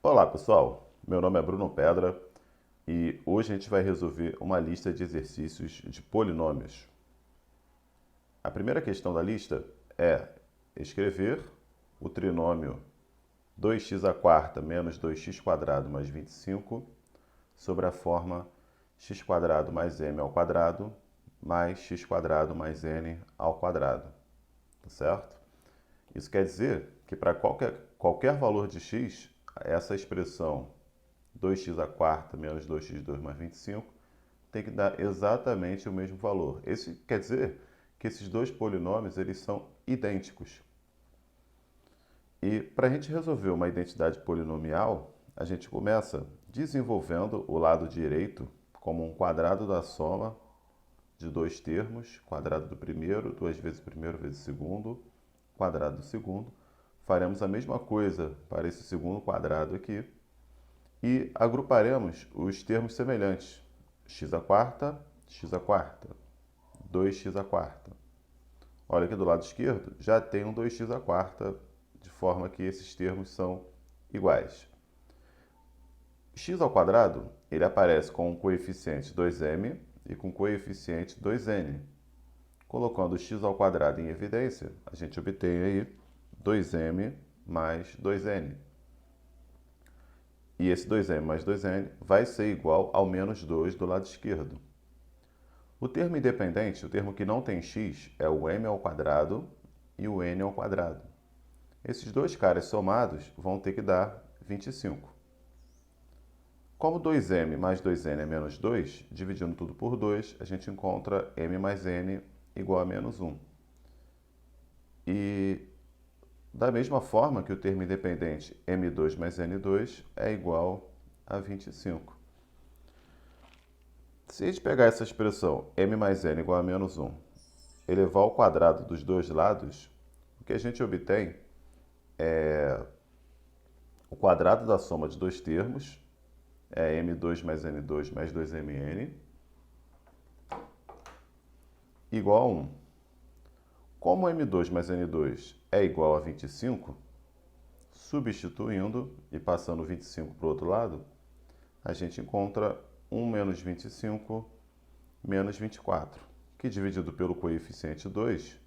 Olá pessoal, meu nome é Bruno Pedra e hoje a gente vai resolver uma lista de exercícios de polinômios. A primeira questão da lista é escrever o trinômio 2x² menos 2x² mais 25 sobre a forma x² mais m ao quadrado mais x² mais n ao quadrado, tá certo? Isso quer dizer que para qualquer valor de x, essa expressão 2x² menos 2x² mais 25 tem que dar exatamente o mesmo valor. Isso quer dizer que esses dois polinômios eles são idênticos. E para a gente resolver uma identidade polinomial, a gente começa desenvolvendo o lado direito como um quadrado da soma de dois termos, quadrado do primeiro, 2 vezes o primeiro vezes o segundo, quadrado do segundo. Faremos a mesma coisa para esse segundo quadrado aqui e agruparemos os termos semelhantes. x², x², 2x². Olha aqui do lado esquerdo, já tem um 2x², de forma que esses termos são iguais. X² ele aparece com o coeficiente 2m e com o coeficiente 2n. Colocando o x² em evidência, a gente obtém aí 2m mais 2n. E esse 2m mais 2n vai ser igual ao menos 2 do lado esquerdo. O termo independente, o termo que não tem x, é o m ao quadrado e o n ao quadrado. Esses dois caras somados vão ter que dar 25. Como 2m mais 2n é menos 2, dividindo tudo por 2, a gente encontra m mais n igual a menos 1. E da mesma forma que o termo independente m2 mais n2 é igual a 25. Se a gente pegar essa expressão m mais n igual a menos 1, elevar ao quadrado dos dois lados, o que a gente obtém é o quadrado da soma de dois termos, é m2 mais n2 mais 2mn, igual a 1. Como m2 mais n2 é igual a 25, substituindo e passando 25 para o outro lado, a gente encontra 1 menos 25 menos 24, que dividido pelo coeficiente 2,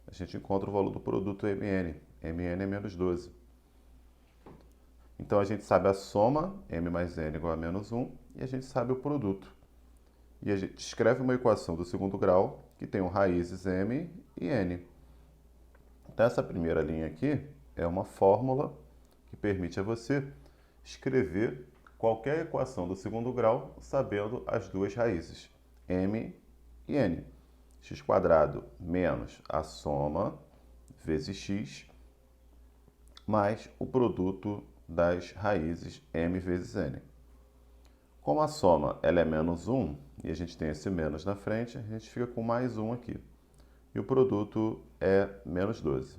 a gente encontra o valor do produto mn. mn é menos 12. Então a gente sabe a soma, m mais n igual a menos 1, e a gente sabe o produto. E a gente escreve uma equação do segundo grau que tem raízes m e n. Então essa primeira linha aqui é uma fórmula que permite a você escrever qualquer equação do segundo grau sabendo as duas raízes, m e n. x² menos a soma vezes x mais o produto das raízes m vezes n. Como a soma ela é menos 1 e a gente tem esse menos na frente, a gente fica com mais 1 aqui. E o produto é menos 12.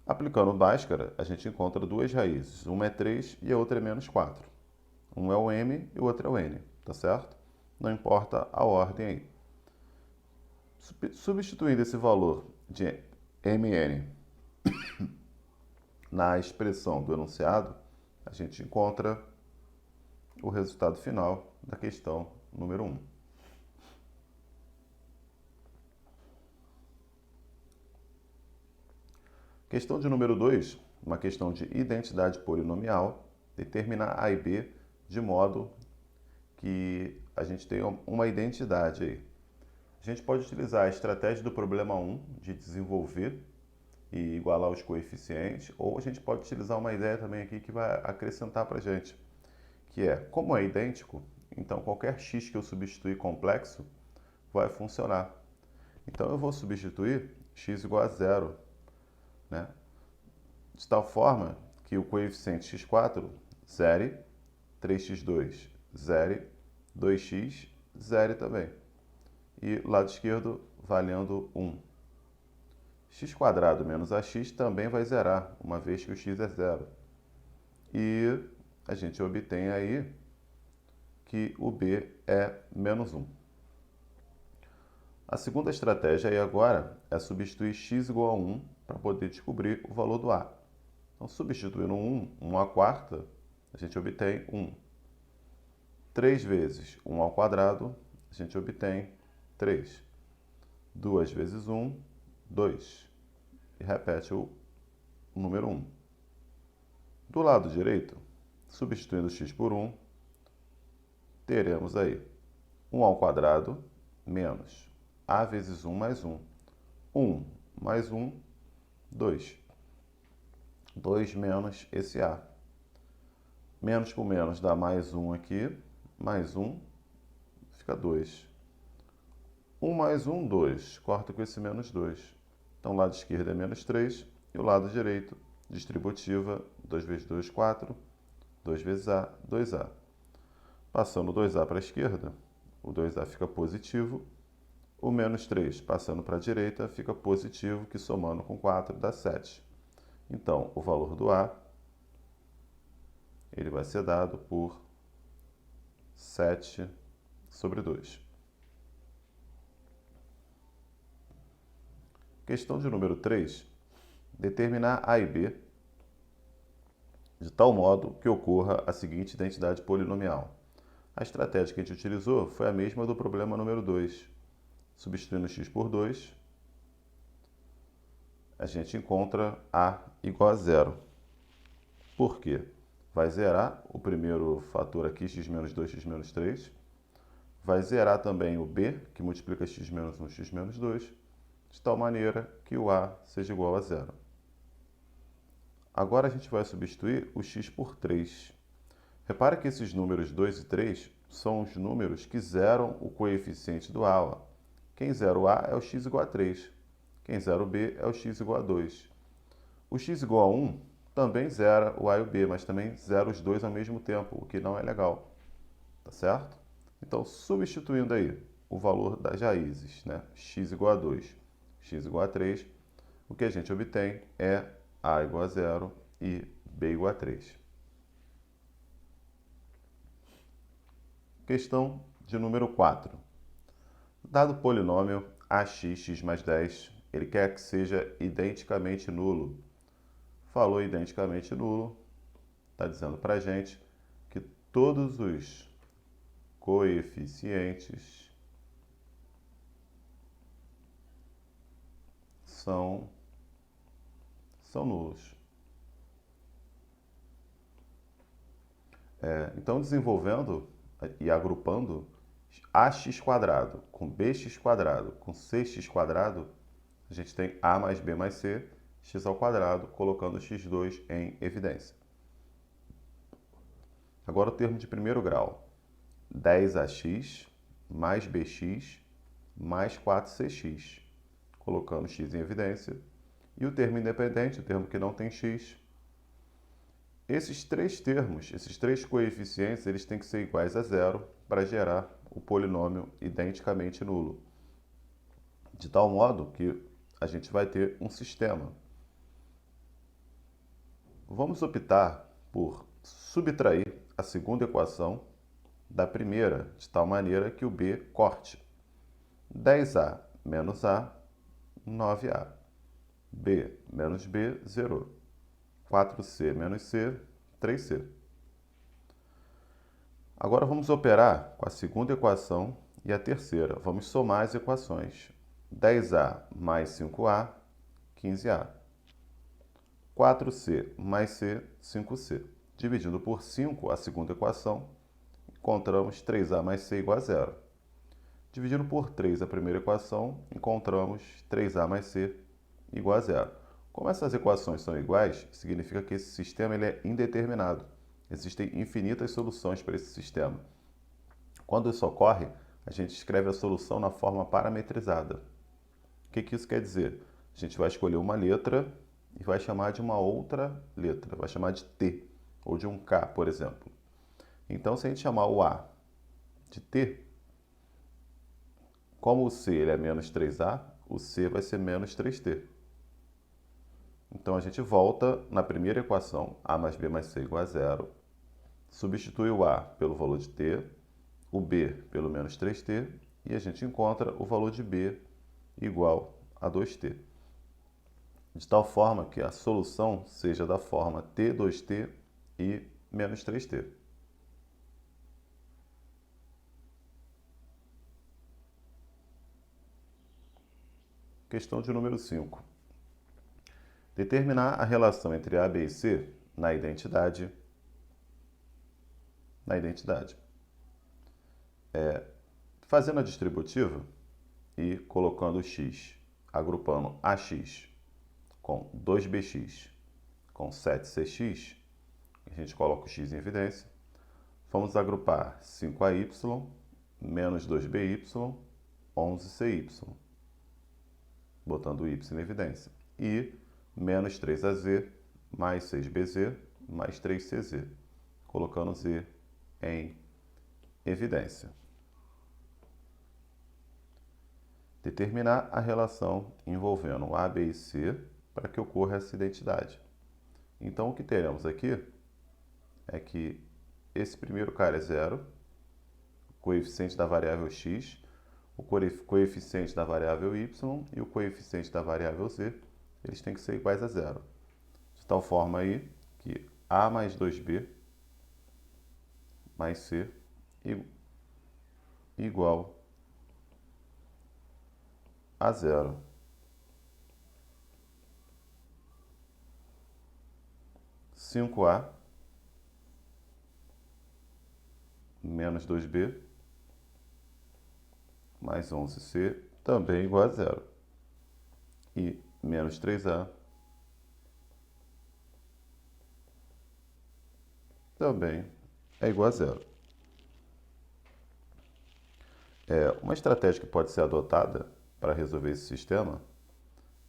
Aplicando Bhaskara, a gente encontra duas raízes. Uma é 3 e a outra é menos 4. Um é o m e o outro é o n, tá certo? Não importa a ordem aí. Substituindo esse valor de mn na expressão do enunciado, a gente encontra o resultado final da questão número 1. Questão de número 2, uma questão de identidade polinomial, determina A e B de modo que a gente tenha uma identidade aí. A gente pode utilizar a estratégia do problema 1, de desenvolver e igualar os coeficientes, ou a gente pode utilizar uma ideia também aqui que vai acrescentar para a gente, que é, como é idêntico, então qualquer x que eu substituir complexo vai funcionar. Então eu vou substituir x igual a 0, né? De tal forma que o coeficiente x4 zere, 3x2 zere, 2x zere também. E lado esquerdo valendo 1. x² menos ax também vai zerar, uma vez que o x é zero. E a gente obtém aí que o b é menos 1. A segunda estratégia aí agora é substituir x igual a 1 para poder descobrir o valor do a. Então, substituindo 1, 1 à quarta, a gente obtém 1. 3 vezes 1 ao quadrado, a gente obtém 3. 2 vezes 1, 2. E repete o número 1. Do lado direito, substituindo x por 1, teremos aí 1 ao quadrado menos a vezes 1 mais 1. 1 mais 1, 2. 2 menos esse a. Menos por menos dá mais 1 aqui, mais 1, fica 2. 1 mais 1, 2. Corta com esse menos 2. Então, o lado esquerdo é menos 3 e o lado direito, distributiva, 2 vezes 2, 4. 2 vezes a, 2a. Passando o 2a para a esquerda, o 2a fica positivo. O menos 3 passando para a direita fica positivo, que somando com 4 dá 7. Então, o valor do a ele vai ser dado por 7 sobre 2. Questão de número 3. Determinar a e b de tal modo que ocorra a seguinte identidade polinomial. A estratégia que a gente utilizou foi a mesma do problema número 2. Substituindo x por 2, a gente encontra a igual a zero. Por quê? Vai zerar o primeiro fator aqui, x menos 2, x menos 3. Vai zerar também o b, que multiplica x menos 1, x menos 2, de tal maneira que o a seja igual a zero. Agora a gente vai substituir o x por 3. Repara que esses números 2 e 3 são os números que zeram o coeficiente do a. Ó. Quem zera o a é o x igual a 3. Quem zera o b é o x igual a 2. O x igual a 1 também zera o a e o b, mas também zera os dois ao mesmo tempo, o que não é legal. Tá certo? Então, substituindo aí o valor das raízes, né? X igual a 2, x igual a 3, o que a gente obtém é a igual a 0 e b igual a 3. Questão de número 4. Dado o polinômio ax, x mais 10, ele quer que seja identicamente nulo. Falou identicamente nulo, está dizendo para a gente que todos os coeficientes são nulos. Então, desenvolvendo e agrupando ax quadrado com bx quadrado com cx quadrado, a gente tem a mais b mais c, x ao quadrado, colocando x2 em evidência. Agora o termo de primeiro grau. 10ax mais bx mais 4cx, colocando x em evidência. E o termo independente, o termo que não tem x. Esses três termos, esses três coeficientes, eles têm que ser iguais a zero para gerar o polinômio identicamente nulo. De tal modo que a gente vai ter um sistema. Vamos optar por subtrair a segunda equação da primeira, de tal maneira que o b corte. 10a menos a, 9a. b menos b, zerou. 4c menos c, 3c. Agora vamos operar com a segunda equação e a terceira. Vamos somar as equações. 10a mais 5a, 15a. 4c mais c, 5c. Dividindo por 5 a segunda equação, encontramos 3a mais c igual a zero. Dividindo por 3 a primeira equação, encontramos 3a mais c igual a zero. Como essas equações são iguais, significa que esse sistema ele é indeterminado. Existem infinitas soluções para esse sistema. Quando isso ocorre, a gente escreve a solução na forma parametrizada. O que isso quer dizer? A gente vai escolher uma letra e vai chamar de uma outra letra, vai chamar de T, ou de um K, por exemplo. Então, se a gente chamar o A de T, como o C ele é menos 3A, o C vai ser menos 3T. Então, a gente volta na primeira equação, A mais B mais C igual a zero, substitui o A pelo valor de T, o B pelo menos 3T, e a gente encontra o valor de B igual a 2T. De tal forma que a solução seja da forma T2T e menos 3t. Questão de número 5. Determinar a relação entre A, B e C na identidade. Fazendo a distributiva e colocando o x, agrupando AX com 2BX com 7CX, a gente coloca o x em evidência. Vamos agrupar 5AY menos 2BY, 11CY, botando o y em evidência. E menos 3AZ mais 6BZ mais 3CZ, colocando Z em evidência. Determinar a relação envolvendo A, B e C para que ocorra essa identidade. Então, o que teremos aqui é que esse primeiro cara é zero, o coeficiente da variável x, o coeficiente da variável y e o coeficiente da variável z, eles têm que ser iguais a zero. De tal forma aí que A mais 2B mais C igual a zero. Cinco A menos 2B mais 11C também igual a zero. E menos 3A também é igual a zero. Uma estratégia que pode ser adotada para resolver esse sistema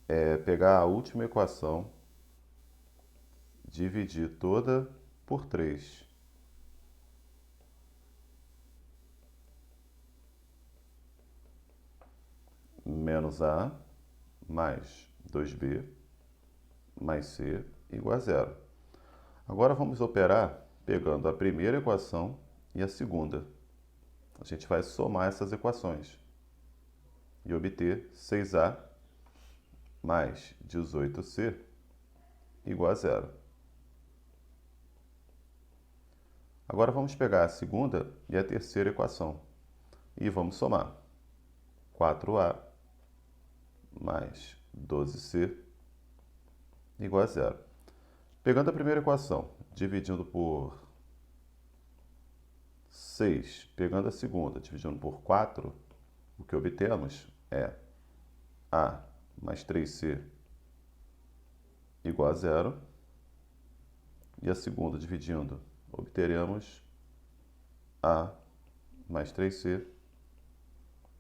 é pegar a última equação, dividir toda por 3. Menos A mais 2B mais C igual a zero. Agora vamos operar pegando a primeira equação e a segunda. A gente vai somar essas equações e obter 6A mais 18C igual a zero. Agora vamos pegar a segunda e a terceira equação e vamos somar 4A mais 12C igual a zero. Pegando a primeira equação, dividindo por 6, pegando a segunda, dividindo por 4, o que obtemos é A mais 3C igual a zero. E a segunda dividindo, obteremos A mais 3C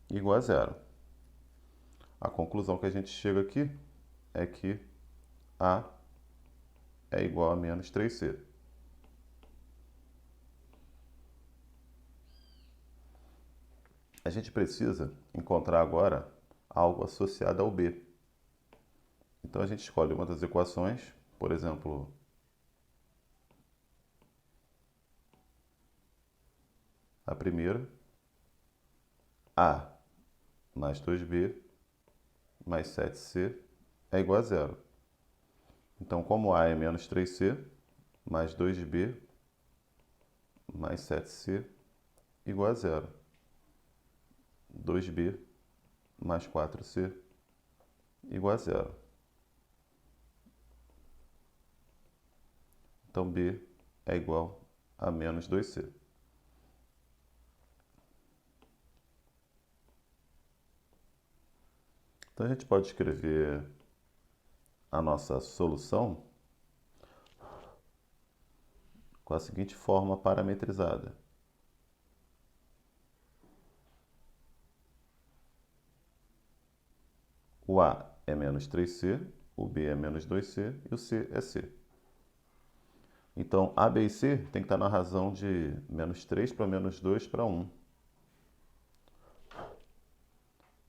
igual a zero. A conclusão que a gente chega aqui é que A é igual a menos 3C. A gente precisa encontrar agora algo associado ao B. Então a gente escolhe uma das equações, por exemplo, a primeira, A mais 2B mais 7C é igual a zero. Então, como A é menos 3C, mais 2B mais 7C igual a zero. 2B mais 4C igual a zero. Então, B é igual a menos 2C. Então, a gente pode escrever a nossa solução com a seguinte forma parametrizada. O A é menos 3C, o B é menos 2C e o C é C. Então, A, B e C tem que estar na razão de menos 3 para menos 2 para 1,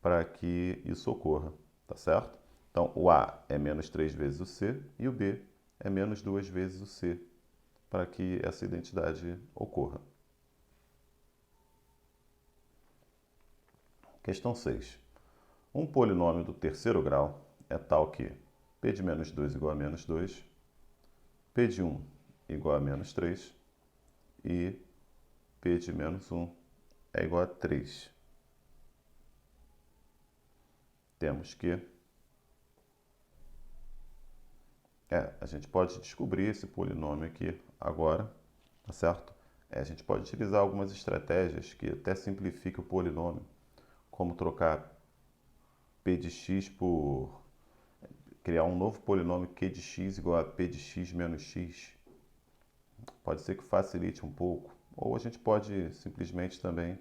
para que isso ocorra, tá certo? Então, o A é menos 3 vezes o C e o B é menos 2 vezes o C, para que essa identidade ocorra. Questão 6. Um polinômio do terceiro grau é tal que P de menos 2 igual a menos 2, P de 1 igual a menos 3 e P de menos 1 é igual a 3. Temos que... a gente pode descobrir esse polinômio aqui agora, tá certo? A gente pode utilizar algumas estratégias que até simplificam o polinômio, como trocar P de x por... criar um novo polinômio Q de x igual a P de x menos x. Pode ser que facilite um pouco. Ou a gente pode simplesmente também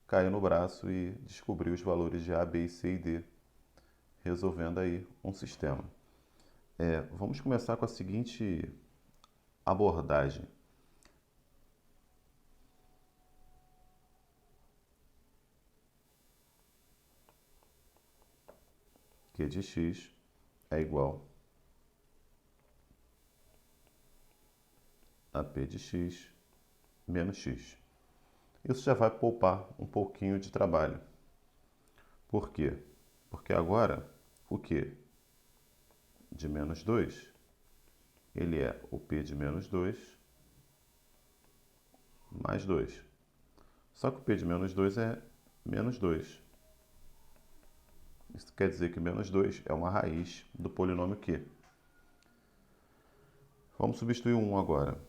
cair no braço e descobrir os valores de A, B, C e D, resolvendo aí um sistema. Vamos começar com a seguinte abordagem. Q de x é igual a P de x menos x. Isso já vai poupar um pouquinho de trabalho. Por quê? Porque agora o Q de menos 2, ele é o P de menos 2 mais 2. Só que o P de menos 2 é menos 2. Isso quer dizer que menos 2 é uma raiz do polinômio Q. Vamos substituir o 1 agora.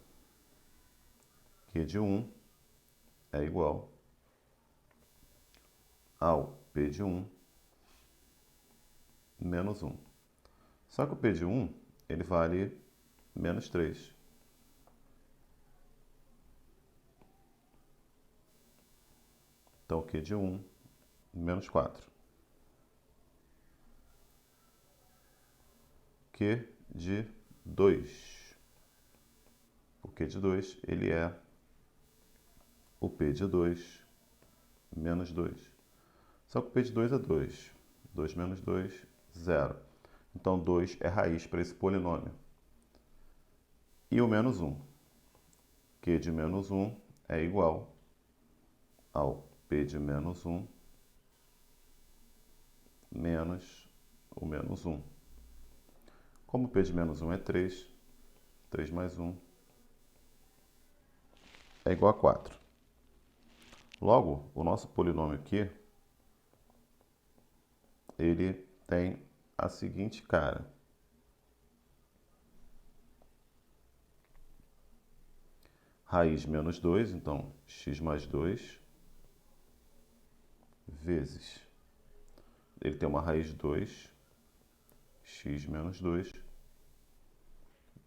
Q de 1 é igual ao P de 1 menos 1. Só que o P de 1, ele vale menos 3. Então, Q de 1 menos 4. Q de 2. O Q de 2, ele é o P de 2 menos 2. Só que o P de 2 é 2. 2 menos 2, 0. Então, 2 é raiz para esse polinômio. E o menos 1. Q de menos 1 é igual ao P de menos 1 menos o menos 1. Como P de menos 1 é 3, 3 mais 1 é igual a 4. Logo, o nosso polinômio aqui, ele tem a seguinte cara. Raiz menos 2, então x mais 2, vezes. Ele tem uma raiz de 2, x menos 2,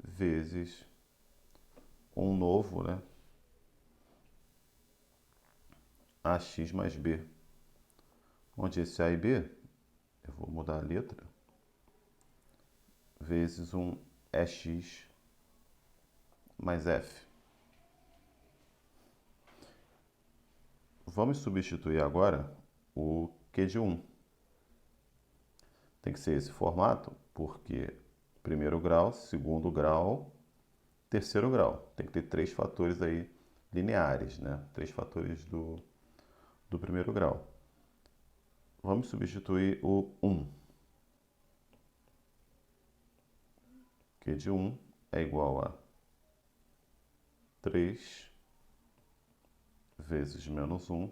vezes um novo, né? AX mais B. Onde esse A e B, eu vou mudar a letra, vezes um EX mais F. Vamos substituir agora o Q de 1. Tem que ser esse formato, porque primeiro grau, segundo grau, terceiro grau. Tem que ter 3 fatores aí lineares, né? 3 fatores do primeiro grau. Vamos substituir o 1. Q de 1 é igual a 3 vezes menos 1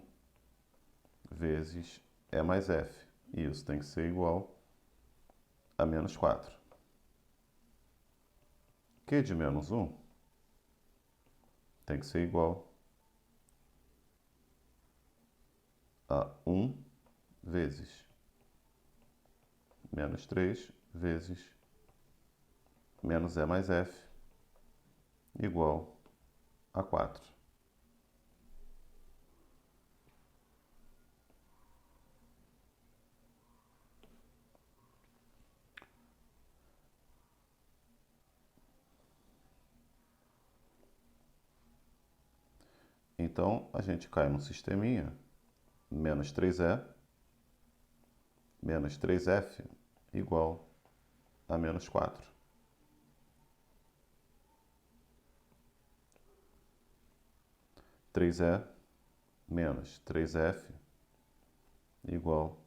vezes E mais F. E isso tem que ser igual a menos 4. Q de menos 1 tem que ser igual a 1 vezes menos 3 vezes menos E mais F igual a 4. Então, a gente cai no sisteminha, menos 3E, menos 3F igual a menos 4. Três E menos 3F igual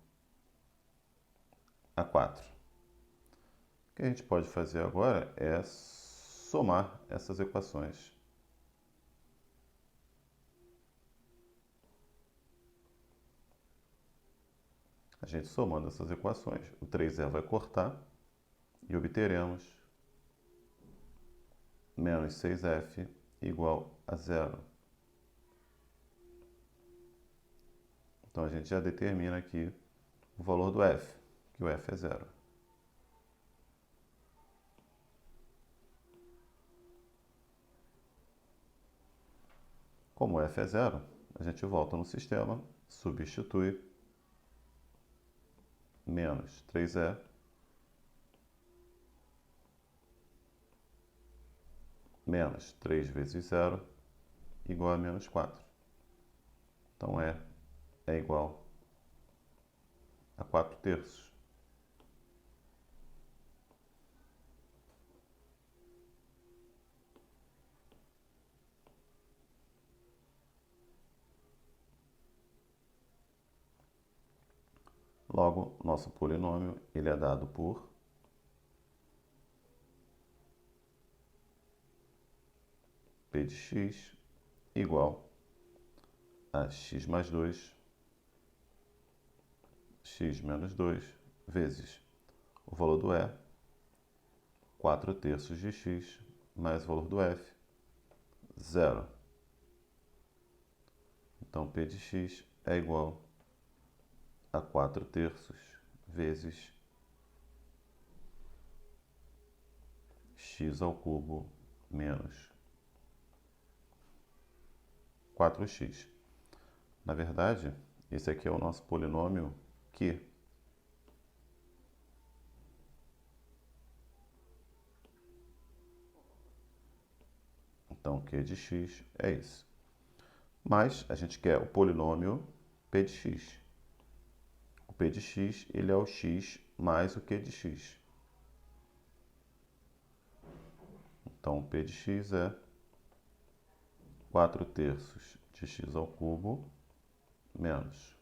a 4. O que a gente pode fazer agora é somar essas equações. A gente somando essas equações, o 3e vai cortar e obteremos menos 6f igual a zero. Então, a gente já determina aqui o valor do f, que o f é zero. Como o f é zero, a gente volta no sistema, substitui menos 3e menos 3 vezes zero igual a menos 4. Então, é igual a 4 terços. Logo, nosso polinômio ele é dado por p de x igual a x mais 2, x menos 2, vezes o valor do e, 4 terços de x, mais o valor do f, zero. Então, p de x é igual a 4 terços vezes x ao cubo menos 4x. Na verdade, esse aqui é o nosso polinômio Q. Então, Q de x é isso. Mas a gente quer o polinômio P de x. O P de x ele é o x mais o Q de x. Então, o P de x é 4 terços de x ao cubo menos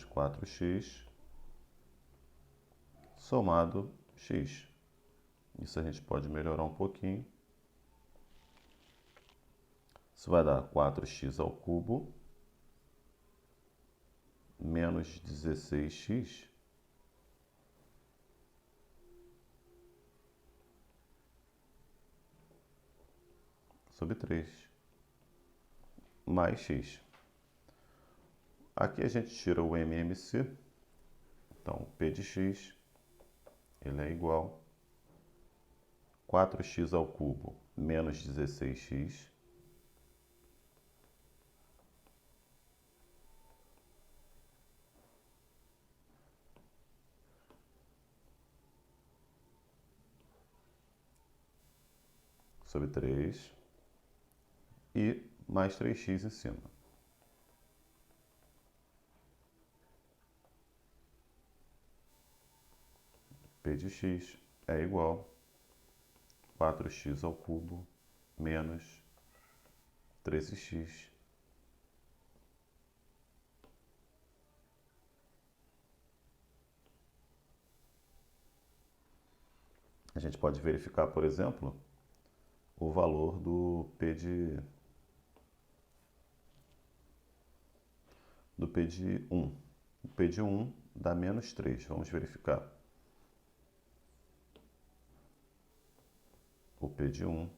4x somado x. Isso a gente pode melhorar um pouquinho. Isso vai dar 4x ao cubo menos 16x sobre 3 mais x. Aqui a gente tira o MMC, então P de x ele é igual a 4x ao cubo menos 16x sobre 3 e mais 3x em cima. P de x é igual a 4x ao cubo menos 13x a gente pode verificar, por exemplo, o valor do P de 1. O P de 1 dá menos 3. Vamos verificar. O P de 1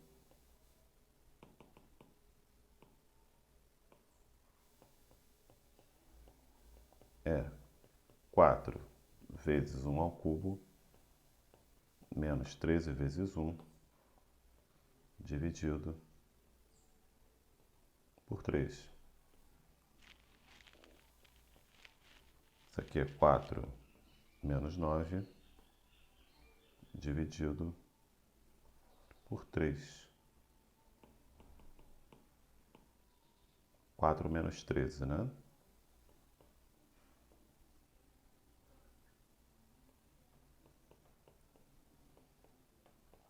é 4 vezes 1 ao cubo menos 13 vezes 1 dividido por 3. Isso aqui é 4 menos 9 dividido por 3. 4 menos 13, né?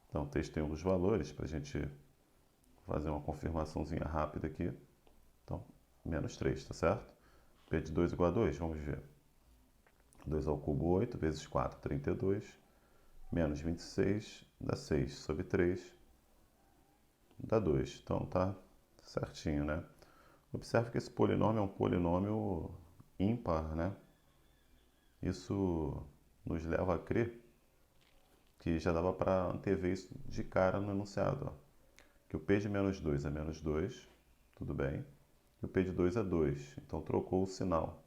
Então, testei um dos valores para a gente fazer uma confirmaçãozinha rápida aqui. Então, menos 3, tá certo? P de 2 igual a 2, vamos ver. 2 ao cubo, 8, vezes 4, 32. Menos 26 dá 6 sobre 3. dá 2. Então tá certinho, né? Observe que esse polinômio é um polinômio ímpar, né? Isso nos leva a crer que já dava para antever isso de cara no enunciado, ó. Que o p de menos 2 é menos 2, tudo bem. E o p de 2 é 2, então trocou o sinal.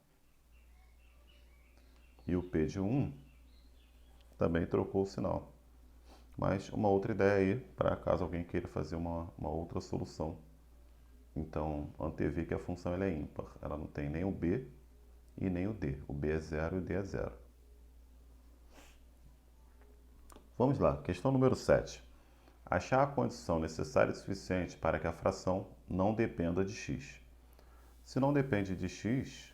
E o p de 1 também trocou o sinal. Mas uma outra ideia aí, para caso alguém queira fazer uma outra solução. Então, antever que a função ela é ímpar. Ela não tem nem o b e nem o d. O b é 0 e o d é 0. Vamos lá, questão número 7. Achar a condição necessária e suficiente para que a fração não dependa de x. Se não depende de x,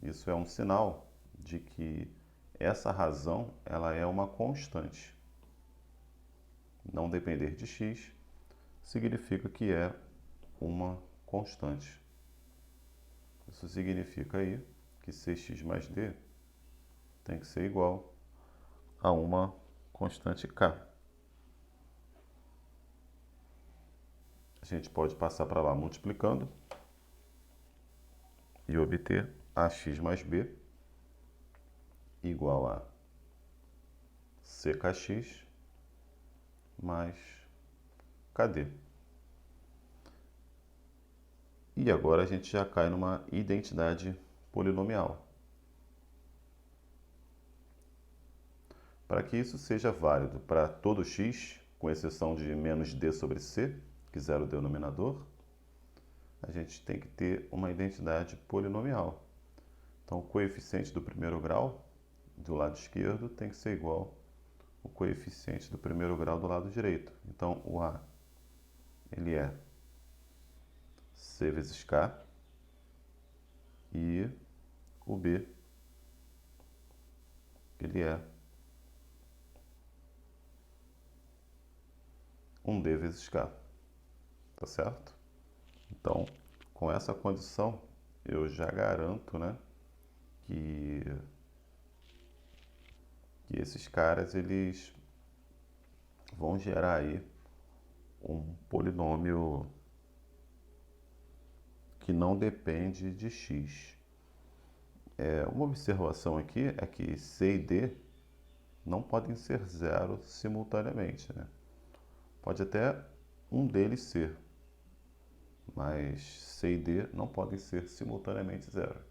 isso é um sinal de que essa razão ela é uma constante. Não depender de x significa que é uma constante. Isso significa aí que cx mais d tem que ser igual a uma constante k. A gente pode passar para lá multiplicando e obter ax mais b igual a ckx mais kd. E agora a gente já cai numa identidade polinomial. Para que isso seja válido para todo x, com exceção de menos d sobre c, que zero o denominador, a gente tem que ter uma identidade polinomial. Então, o coeficiente do primeiro grau do lado esquerdo tem que ser igual ao coeficiente do primeiro grau do lado direito. Então, o a ele é c vezes k e o b ele é 1d vezes k. Tá certo? Então, com essa condição, eu já garanto, né, que esses caras eles vão gerar aí um polinômio que não depende de x. Uma observação aqui é que c e d não podem ser zero simultaneamente, né? Pode até um deles ser, mas c e d não podem ser simultaneamente zero.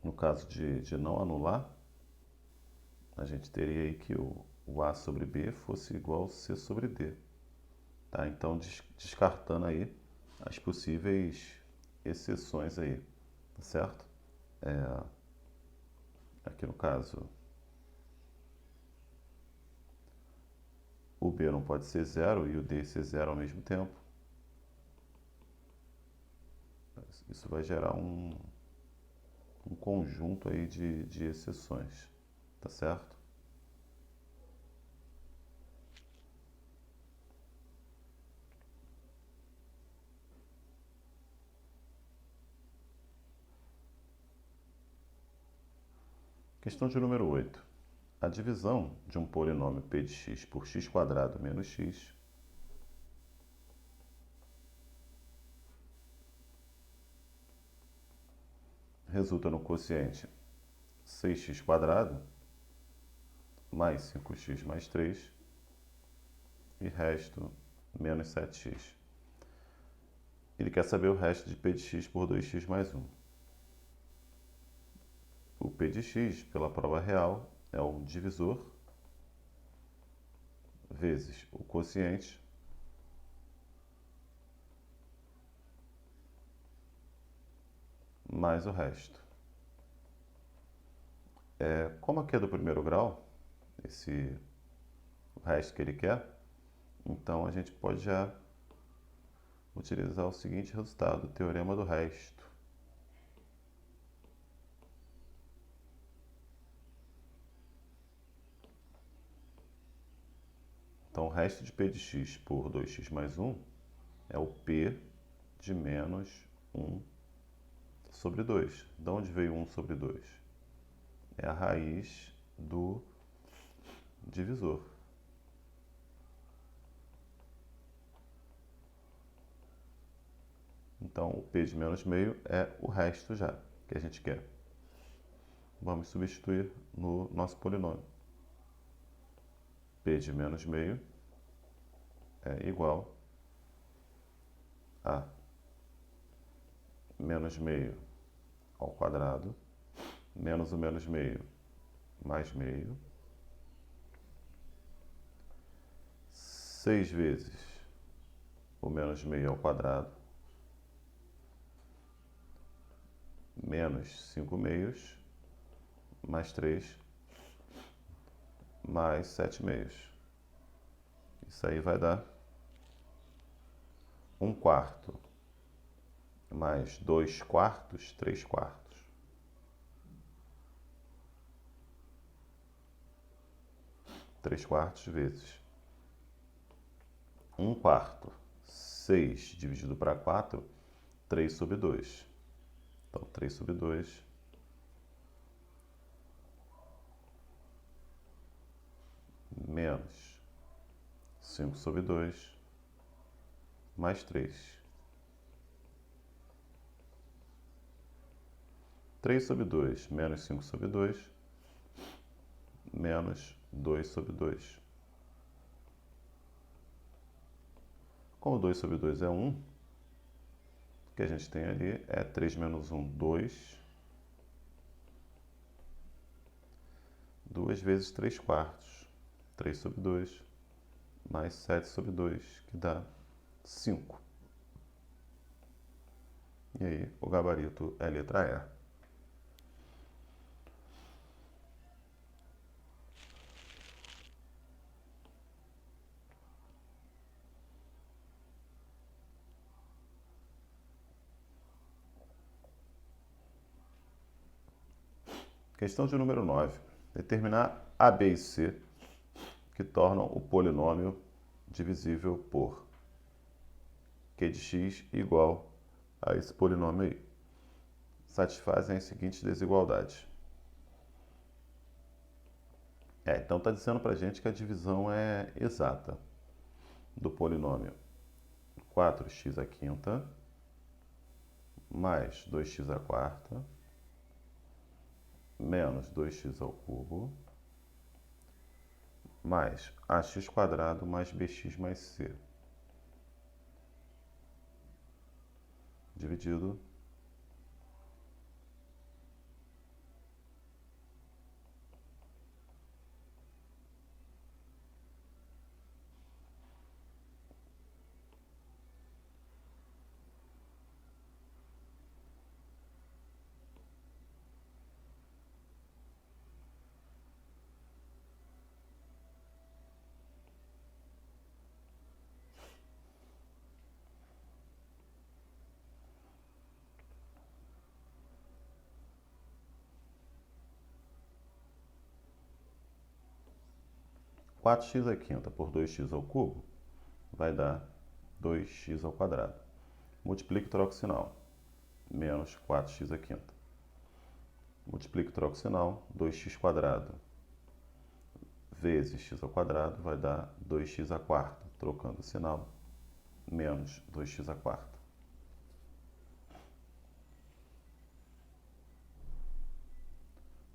No caso de não anular, a gente teria aí que o a sobre b fosse igual a c sobre d. Tá? Então, descartando aí as possíveis exceções aí, tá certo? Aqui no caso, o b não pode ser zero e o d ser zero ao mesmo tempo. Isso vai gerar um conjunto aí de exceções, tá certo? Questão de número 8. A divisão de um polinômio p de x por x² menos x resulta no quociente 6x² mais 5x mais 3 e resto menos 7x. Ele quer saber o resto de p de x por 2x mais 1. O p de x, pela prova real, é o divisor vezes o quociente mais o resto. Como aqui é do primeiro grau, o resto que ele quer, então a gente pode já utilizar o seguinte resultado, o teorema do resto. Então, o resto de p de x por 2x mais 1 é o p de menos 1 sobre 2. De onde veio 1 sobre 2? É a raiz do divisor. Então, o p de menos meio é o resto já que a gente quer. Vamos substituir no nosso polinômio. P de menos meio é igual a menos meio ao quadrado, menos o menos meio, mais meio, 6 vezes o menos meio ao quadrado, menos 5 meios, mais 3, mais 7 meios. Isso aí vai dar 1 quarto, mais 2 quartos, 3 quartos. 3 quartos vezes 1 quarto, 6 dividido para 4, 3 sobre 2. Então, 3 sobre 2 menos 5 sobre 2 mais 3. 3 sobre 2 menos 5 sobre 2 menos 2 sobre 2. Como 2 sobre 2 é 1, o que a gente tem ali é 3 menos 1, 2. 2 vezes 3 quartos. 3 sobre 2 mais 7 sobre 2, que dá 5. E aí, o gabarito é a letra E. Questão de número 9. Determinar A, B e C que tornam o polinômio divisível por q de x igual a esse polinômio aí. Satisfazem as seguintes desigualdades. Então está dizendo para a gente que a divisão é exata do polinômio 4x à quinta mais 2x à quarta menos 2x ao cubo mais ax quadrado mais bx mais c dividido quatro x à quinta por 2x ao cubo vai dar 2x ao quadrado. Multiplique e troca o sinal. Menos 4x à quinta. Multiplique e troca o sinal. 2x quadrado vezes x ao quadrado vai dar 2x à quarta. Trocando o sinal. Menos 2x à quarta.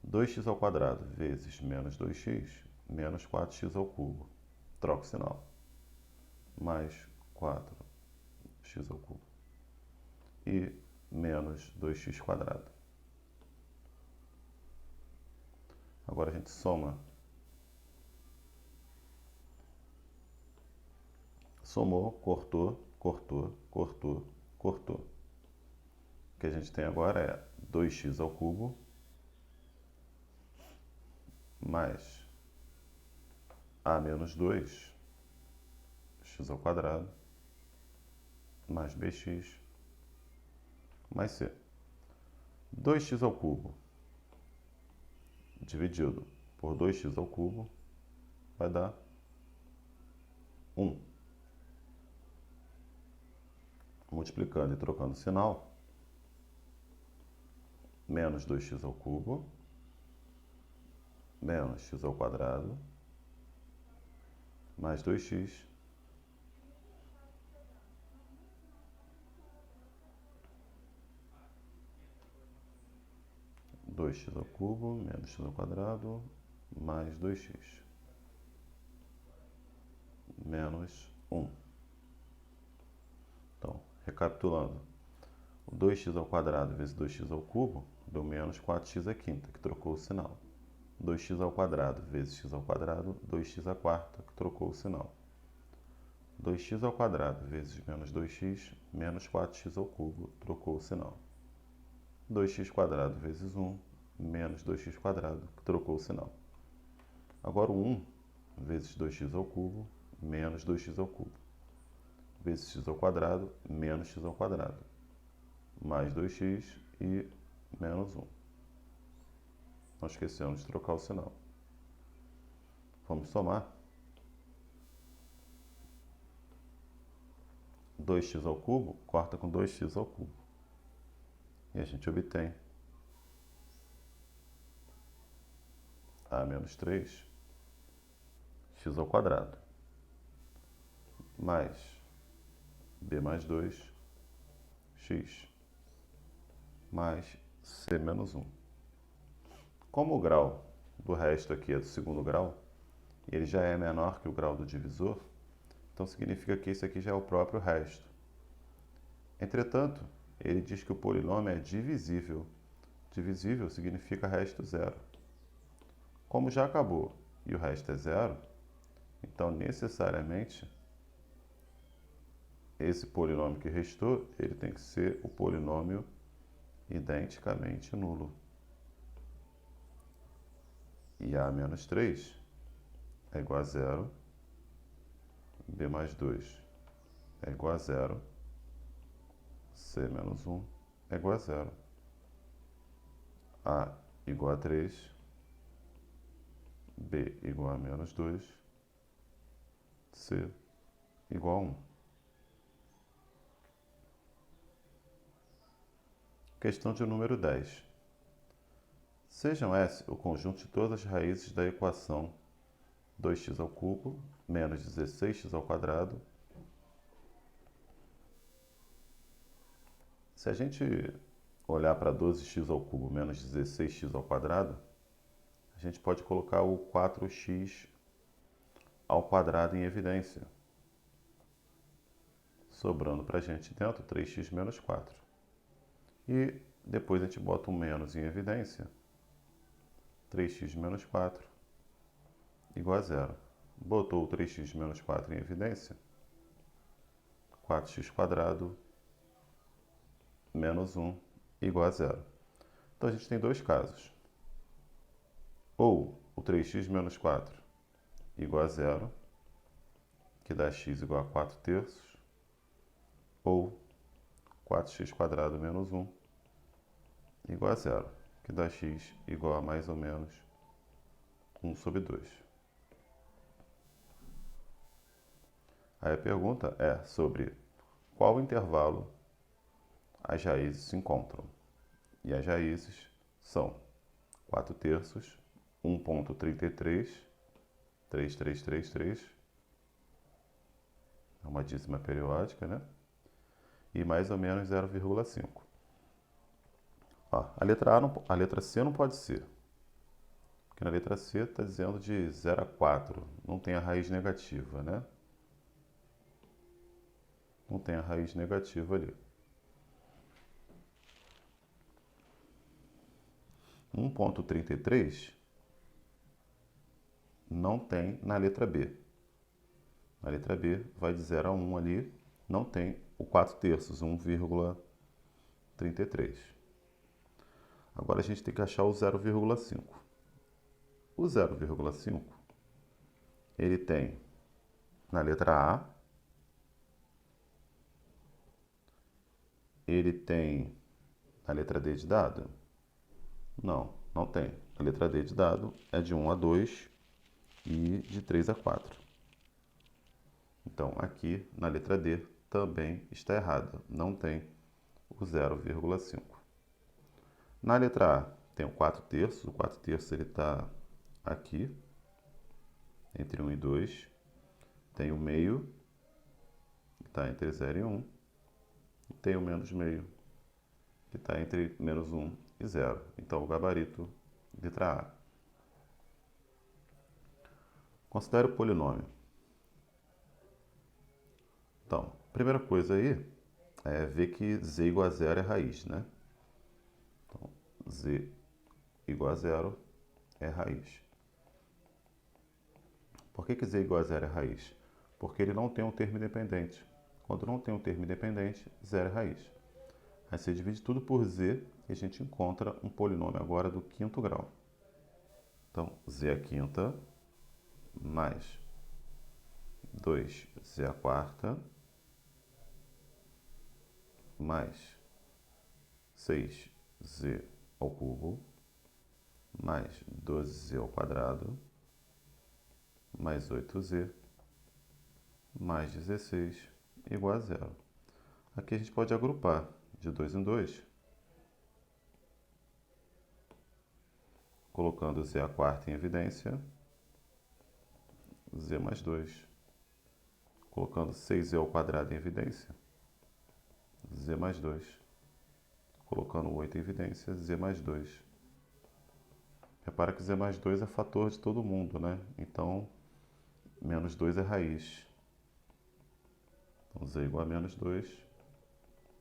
Dois x ao quadrado vezes menos 2x, menos 4x ao cubo. Troca o sinal. Mais 4x ao cubo. E menos 2x quadrado. Agora a gente soma. Somou, cortou, cortou, cortou, cortou. O que a gente tem agora é 2x ao cubo mais a menos 2, x ao quadrado, mais bx, mais c. 2x ao cubo dividido por 2x ao cubo vai dar 1. Multiplicando e trocando o sinal, menos 2x ao cubo, menos x ao quadrado, mais 2x, x ao cubo, menos x ao quadrado, mais 2x, menos 1. Então, recapitulando, o 2x ao quadrado vezes 2x ao cubo deu menos 4x à quinta, que trocou o sinal. 2x ao quadrado vezes x ao quadrado, 2x à quarta, que trocou o sinal. 2x ao quadrado vezes menos 2x, menos 4x ao cubo, trocou o sinal. 2x quadrado vezes 1, menos 2x quadrado, que trocou o sinal. Agora o 1 vezes 2x ao cubo, menos 2x ao cubo, vezes x ao quadrado, menos x ao quadrado, mais 2x e menos 1. Não esquecemos de trocar o sinal. Vamos somar. 2x ao cubo corta com 2x ao cubo. E a gente obtém a menos 3 x ao quadrado mais b mais 2 x mais c menos 1. Como o grau do resto aqui é do segundo grau, e ele já é menor que o grau do divisor, então significa que esse aqui já é o próprio resto. Entretanto, ele diz que o polinômio é divisível. Divisível significa resto zero. Como já acabou e o resto é zero, então necessariamente esse polinômio que restou, ele tem que ser o polinômio identicamente nulo. E a menos 3 é igual a zero, b mais 2 é igual a zero, c menos 1 é igual a zero, a igual a 3, b igual a menos 2, c igual a 1. Questão de número 10. Sejam S o conjunto de todas as raízes da equação 2x ao cubo menos 16x ao quadrado. Se a gente olhar para 12x ao cubo menos 16x ao quadrado, a gente pode colocar o 4x ao quadrado em evidência, sobrando para a gente dentro 3x menos 4. E depois a gente bota um menos em evidência, 3x menos 4 igual a zero. Botou o 3x menos 4 em evidência, 4x quadrado menos 1 igual a zero. Então a gente tem dois casos. Ou o 3x menos 4 igual a zero, que dá x igual a 4 terços, ou 4x quadrado menos 1 igual a zero, que dá x igual a mais ou menos 1 sobre 2. Aí a pergunta é sobre qual intervalo as raízes se encontram. E as raízes são 4 terços, 1,33, 3333, é uma dízima periódica, né? E mais ou menos 0,5. A letra C não pode ser, porque na letra C está dizendo de 0 a 4, não tem a raiz negativa, né? Não tem a raiz negativa ali. 1,33 não tem na letra B. Na letra B vai de 0 a 1 ali, não tem o 4 terços, 1,33. Agora a gente tem que achar o 0,5. O 0,5, ele tem na letra A, ele tem na letra D de dado? Não, não tem. A letra D de dado é de 1 a 2 e de 3 a 4. Então, aqui na letra D também está errada, não tem o 0,5. Na letra A tem o 4/3, o 4/3 ele está aqui, entre 1 e 2. Tem o meio, que está entre 0 e 1. E tem o menos meio, que está entre menos 1 e 0. Então, o gabarito, letra A. Considere o polinômio. Então, primeira coisa aí é ver que z igual a 0 é raiz, né? Então, z igual a 0 é raiz. Por que z igual a 0 é raiz? Porque ele não tem um termo independente. Quando não tem um termo independente, 0 é raiz. Aí você divide tudo por z e a gente encontra um polinômio agora do quinto grau. Então, z à quinta mais 2z à quarta mais 6z ao cubo mais 12z ao quadrado mais 8z mais 16 igual a 0. Aqui a gente pode agrupar de 2 em 2, colocando z à quarta em evidência, z mais 2. Colocando 6z ao quadrado em evidência, z mais 2. Colocando 8 em evidência, z mais 2. Repara que z mais 2 é fator de todo mundo, né? Então, menos 2 é raiz. Então, z igual a menos 2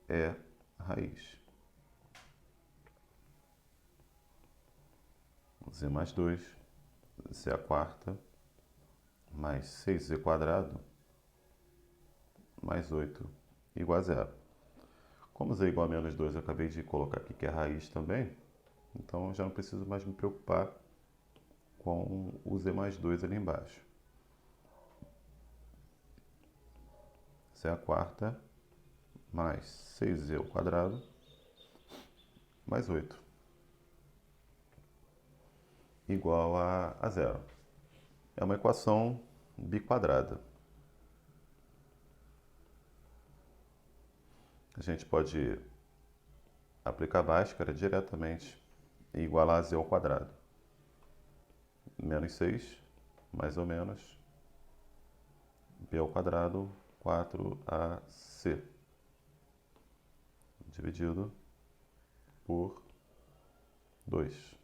é raiz. Z mais 2, z à quarta, mais 6z quadrado, mais 8, igual a 0. Como z igual a menos 2, eu acabei de colocar aqui que é raiz também, então eu já não preciso mais me preocupar com o z mais 2 ali embaixo. Z à quarta, mais 6z ao quadrado, mais 8, igual a 0. É uma equação biquadrada. A gente pode aplicar Bhaskara diretamente e igualar a z ao quadrado. Menos 6, mais ou menos, b ao quadrado, 4ac, dividido por 2.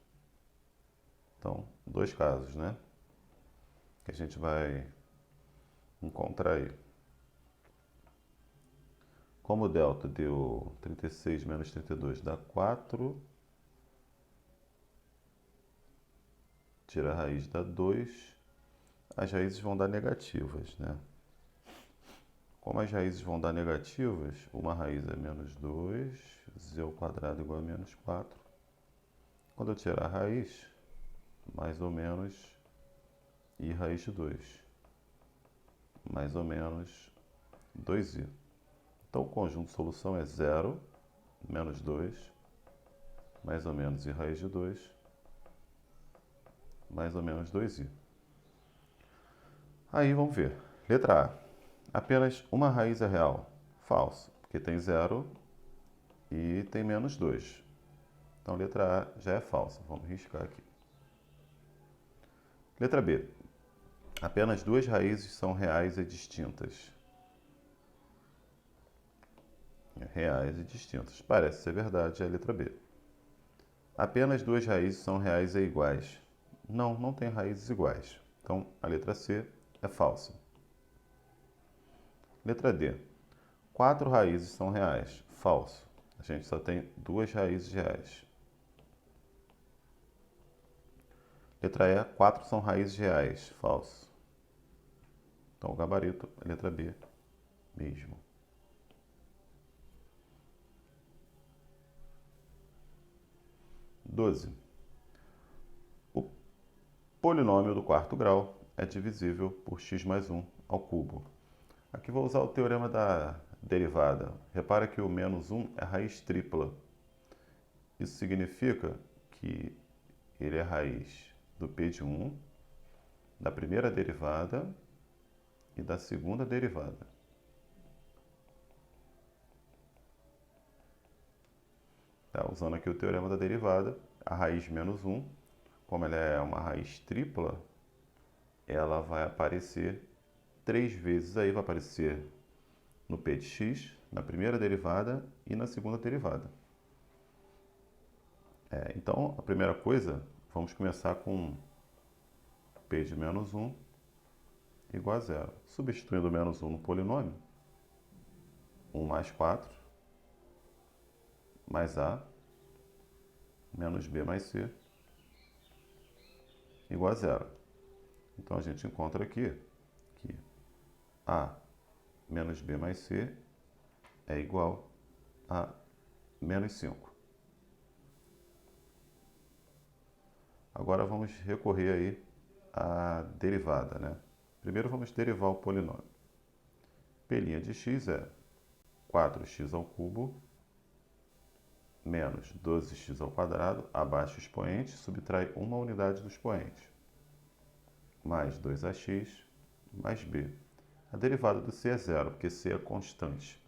Então, dois casos, né? Que a gente vai encontrar aí. Como o delta deu 36 menos 32 dá 4, tira a raiz dá 2, as raízes vão dar negativas, né? Como as raízes vão dar negativas, uma raiz é menos 2, z ao quadrado igual a menos 4. Quando eu tirar a raiz, mais ou menos i raiz de 2, mais ou menos 2i. Então, o conjunto de solução é 0, menos 2, mais ou menos i raiz de 2, mais ou menos 2i. Aí, vamos ver. Letra A. Apenas uma raiz é real. Falso, porque tem 0 e tem menos 2. Então, letra A já é falsa. Vamos riscar aqui. Letra B. Apenas duas raízes são reais e distintas. Reais e distintas. Parece ser verdade, é a letra B. Apenas duas raízes são reais e iguais. Não, não tem raízes iguais. Então, a letra C é falsa. Letra D. 4 raízes são reais. Falso. A gente só tem duas raízes reais. Letra E. 4 são raízes reais. Falso. Então, o gabarito é letra B mesmo. O polinômio do quarto grau é divisível por x mais 1 ao cubo. Aqui vou usar o teorema da derivada. Repara que o menos 1 é raiz tripla. Isso significa que ele é raiz do p de 1, da primeira derivada, e da segunda derivada. Tá? Usando aqui o teorema da derivada, a raiz menos 1, como ela é uma raiz tripla, ela vai aparecer 3 vezes aí, vai aparecer no p de x, na primeira derivada e na segunda derivada. Então, a primeira coisa, vamos começar com p de menos 1 igual a zero. Substituindo o menos 1 no polinômio, 1 mais 4, mais a, menos b mais c, igual a zero. Então, a gente encontra aqui que a menos b mais c é igual a menos 5. Agora vamos recorrer aí à derivada, né? Primeiro vamos derivar o polinômio. P' de x é 4x ao cubo menos 12x ao quadrado, abaixo o expoente, subtrai uma unidade do expoente, mais 2ax mais b. A derivada do c é zero, porque c é constante.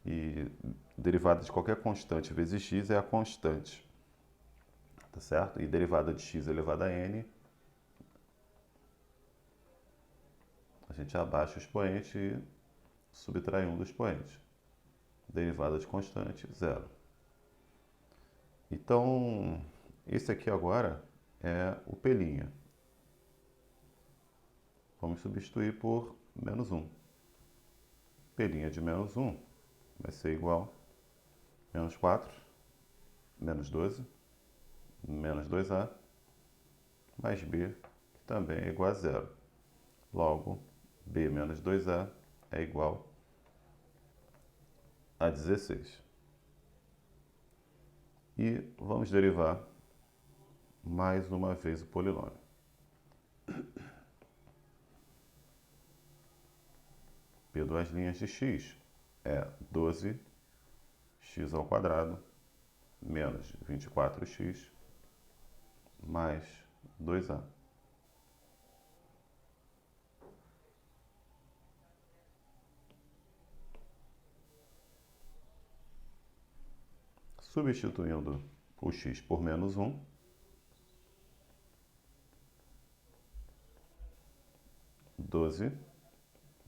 E derivada de qualquer constante vezes x é a constante. Tá certo? E derivada de x elevado a n, a gente abaixa o expoente e subtrai um do expoente. Derivada de constante, zero. Então, esse aqui agora é o P'. Vamos substituir por menos 1. P' de menos 1 vai ser igual a menos 4, menos 12, menos 2a, mais b, que também é igual a zero. Logo, b menos 2a é igual a 16. E vamos derivar mais uma vez o polinômio. P duas linhas de x é 12x ao quadrado menos 24x mais 2a. Substituindo o x por menos 1, doze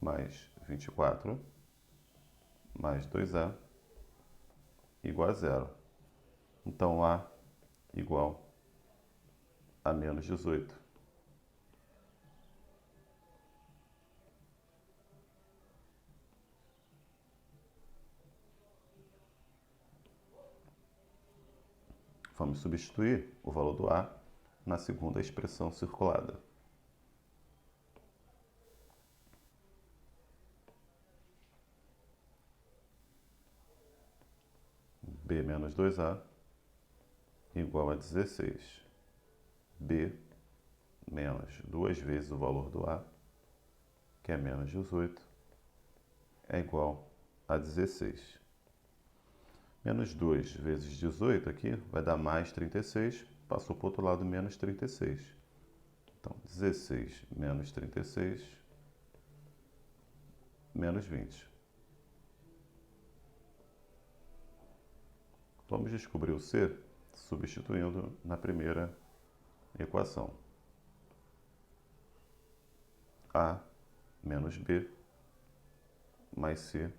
mais 24 mais 2a igual a zero. Então, a igual a menos 18. Vamos substituir o valor do a na segunda expressão circulada. B menos 2a igual a 16. B menos 2 vezes o valor do a, que é menos 18, é igual a 16. Menos 2 vezes 18 aqui vai dar mais 36, passou para o outro lado menos 36. Então, 16 menos 36, menos 20. Vamos descobrir o c substituindo na primeira equação. A menos b mais c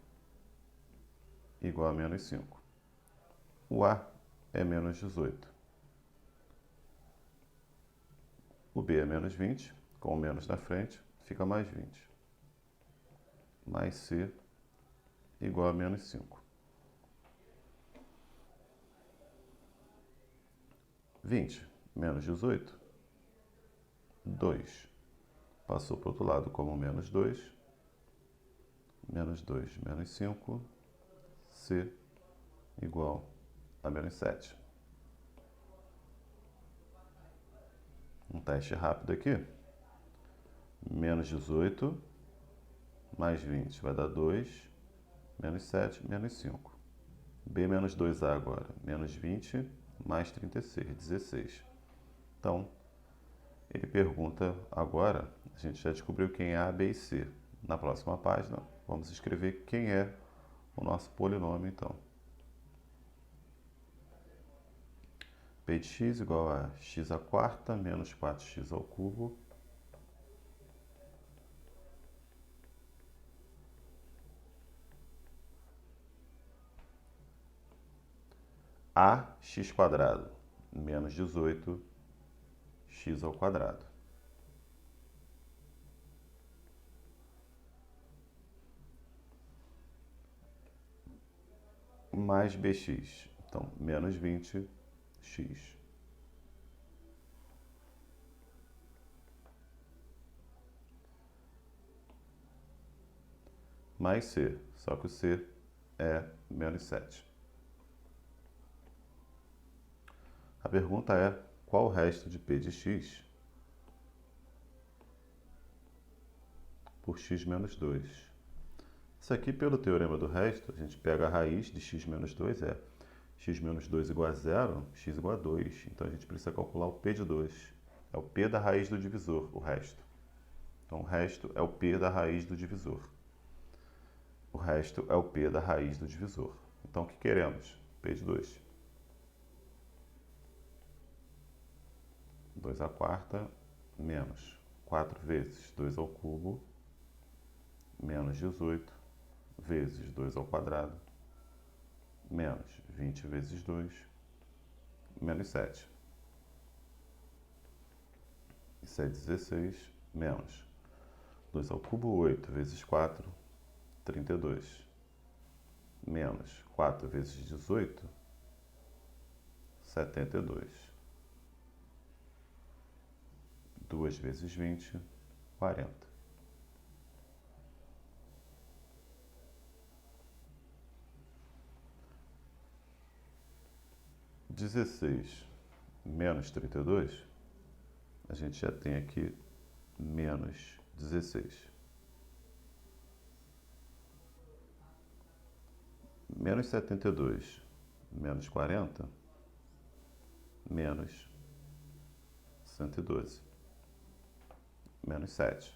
igual a menos 5. O a é menos 18. O b é menos 20, com o menos na frente, fica mais 20. Mais c igual a menos 5. 20 menos 18, 2. Passou para o outro lado como menos 2. Menos 2 menos 5, c igual a menos 7. Um teste rápido aqui. Menos 18 mais 20 vai dar 2, menos 7, menos 5. B menos 2A agora, menos 20 mais 36, 16. Então, ele pergunta agora, a gente já descobriu quem é A, B e C. Na próxima página, vamos escrever quem é o nosso polinômio, então. P de x igual a x à quarta menos 4x ao cubo ax quadrado menos 18 x ao quadrado. Mais bx, então menos 20x. Mais c, só que o c é menos 7. A pergunta é, qual o resto de p de x por x menos 2? Isso aqui, pelo teorema do resto, a gente pega a raiz de x menos 2, é x menos 2 igual a 0, x igual a 2. Então, a gente precisa calcular o p de 2. É o p da raiz do divisor, o resto. Então, o resto é o p da raiz do divisor. O resto é o p da raiz do divisor. Então, o que queremos? P de 2. 2 à quarta menos 4 vezes 2 ao cubo menos 18 vezes 2 ao quadrado menos 20 vezes 2 menos 7. Isso é 16 menos 2 ao cubo, 8 vezes 4, 32 menos 4 vezes 18, 72. 2 vezes 20, 40. Dezesseis menos 32, a gente já tem aqui menos 16. Menos 72 menos 40, menos 112. Menos 7.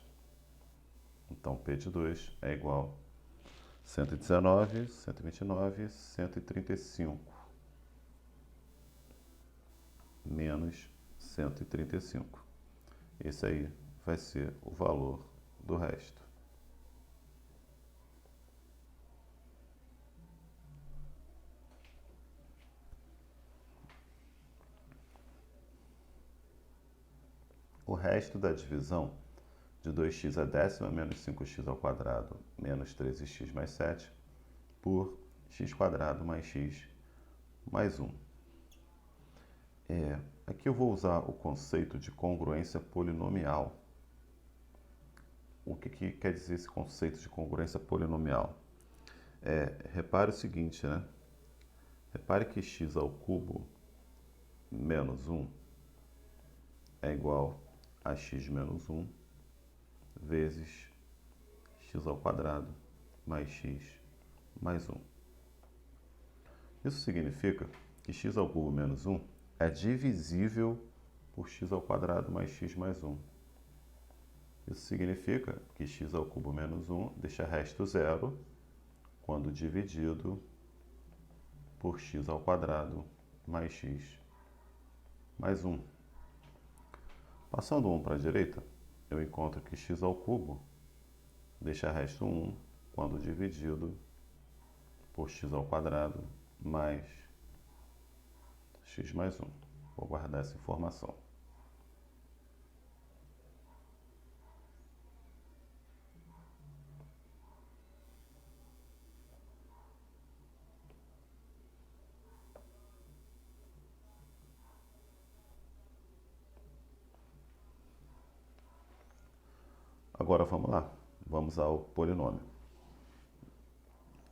Então, P de 2 é igual a 119, 129, 135. Menos 135. Esse aí vai ser o valor do resto. O resto da divisão de 2x à décima menos 5x ao quadrado menos 13x mais 7 por x quadrado mais x mais 1. Aqui eu vou usar o conceito de congruência polinomial. O que quer dizer esse conceito de congruência polinomial? Repare o seguinte, né? Repare que x ao cubo menos 1 é igual a x menos 1 vezes x ao quadrado mais x mais 1. Isso significa que x ao cubo menos 1 é divisível por x ao quadrado mais x mais 1. Isso significa que x ao cubo menos 1 deixa resto zero quando dividido por x ao quadrado mais x mais 1. Passando 1 para a direita, eu encontro que x ao cubo deixa resto 1 quando dividido por x ao quadrado mais x mais 1. Vou guardar essa informação. Agora vamos lá, vamos ao polinômio.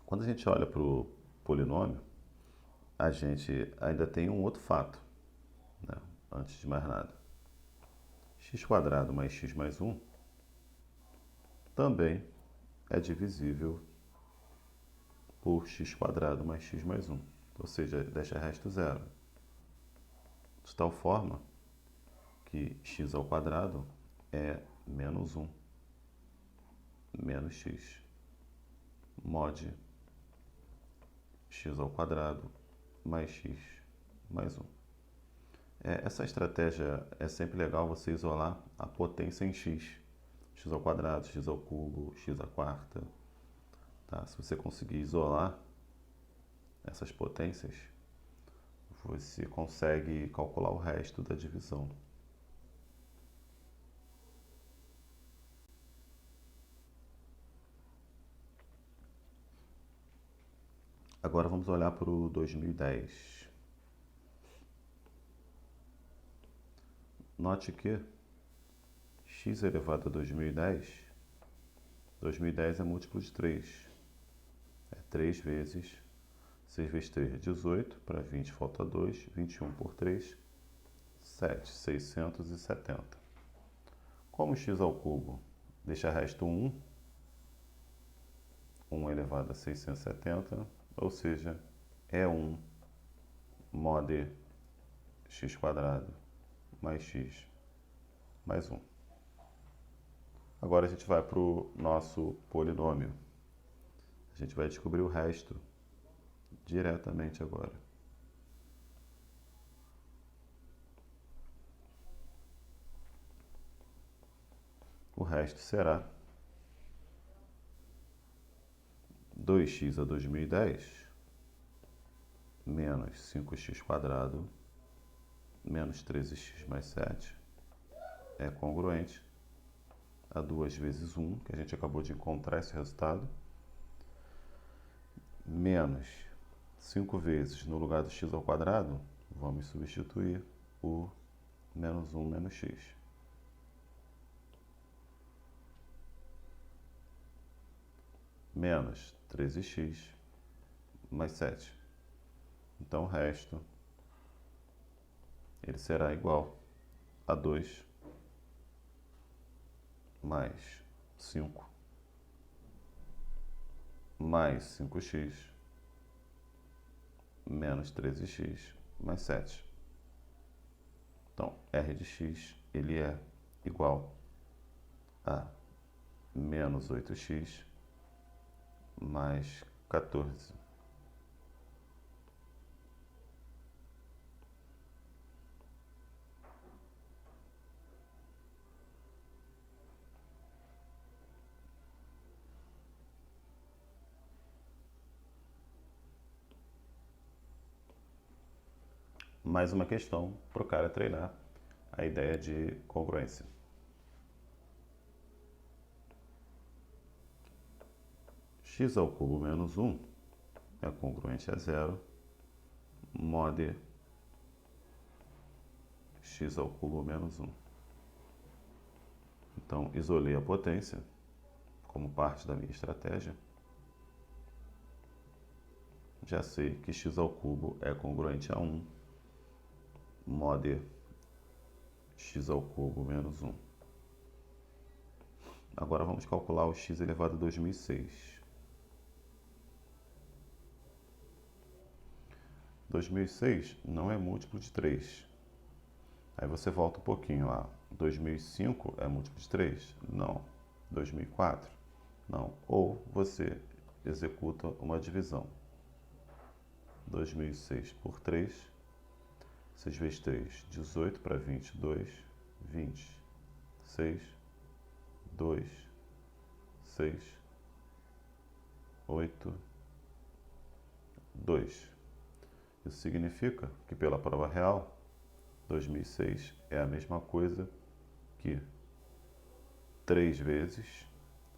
Quando a gente olha para o polinômio, a gente ainda tem um outro fato, né? Antes de mais nada. X quadrado mais x mais 1 também é divisível por x quadrado mais x mais 1, ou seja, deixa resto zero. De tal forma que x ao quadrado é menos 1. menos x mod x ao quadrado mais x mais 1. Essa estratégia é sempre legal você isolar a potência em x. X ao quadrado, x ao cubo, x à quarta. Tá? Se você conseguir isolar essas potências, você consegue calcular o resto da divisão. Agora vamos olhar para o 2010. Note que x elevado a 2010 é múltiplo de 3. É 3 vezes 6 vezes 3 é 18, para 20 falta 2, 21 por 3, 7, 670. Como x ao cubo deixa resto 1, 1 elevado a 670, ou seja, é 1 mod x quadrado mais x mais 1. Agora a gente vai para o nosso polinômio. A gente vai descobrir o resto diretamente agora. O resto será 2x a 2010 menos 5x quadrado menos 13x mais 7 é congruente a 2 vezes 1, que a gente acabou de encontrar esse resultado, menos 5 vezes, no lugar do x ao quadrado, vamos substituir o menos 1 menos x. Menos 13x mais 7. Então o resto ele será igual a 2 mais 5 mais 5x menos 13x mais 7. Então, R de x ele é igual a menos 8x mais 14. Mais uma questão para o cara treinar a ideia de congruência. X ao cubo menos 1 é congruente a zero, mod x ao cubo menos 1. Então, isolei a potência como parte da minha estratégia. Já sei que x ao cubo é congruente a 1, mod x ao cubo menos 1. Agora vamos calcular o x elevado a 2006. 2006 não é múltiplo de 3. Aí você volta um pouquinho lá. 2005 é múltiplo de 3? Não. 2004? Não. Ou você executa uma divisão. 2006 por 3. 6 vezes 3, 18 para 22, 20. 6, 2, 6, 8, 2. Isso significa que, pela prova real, 2006 é a mesma coisa que 3 vezes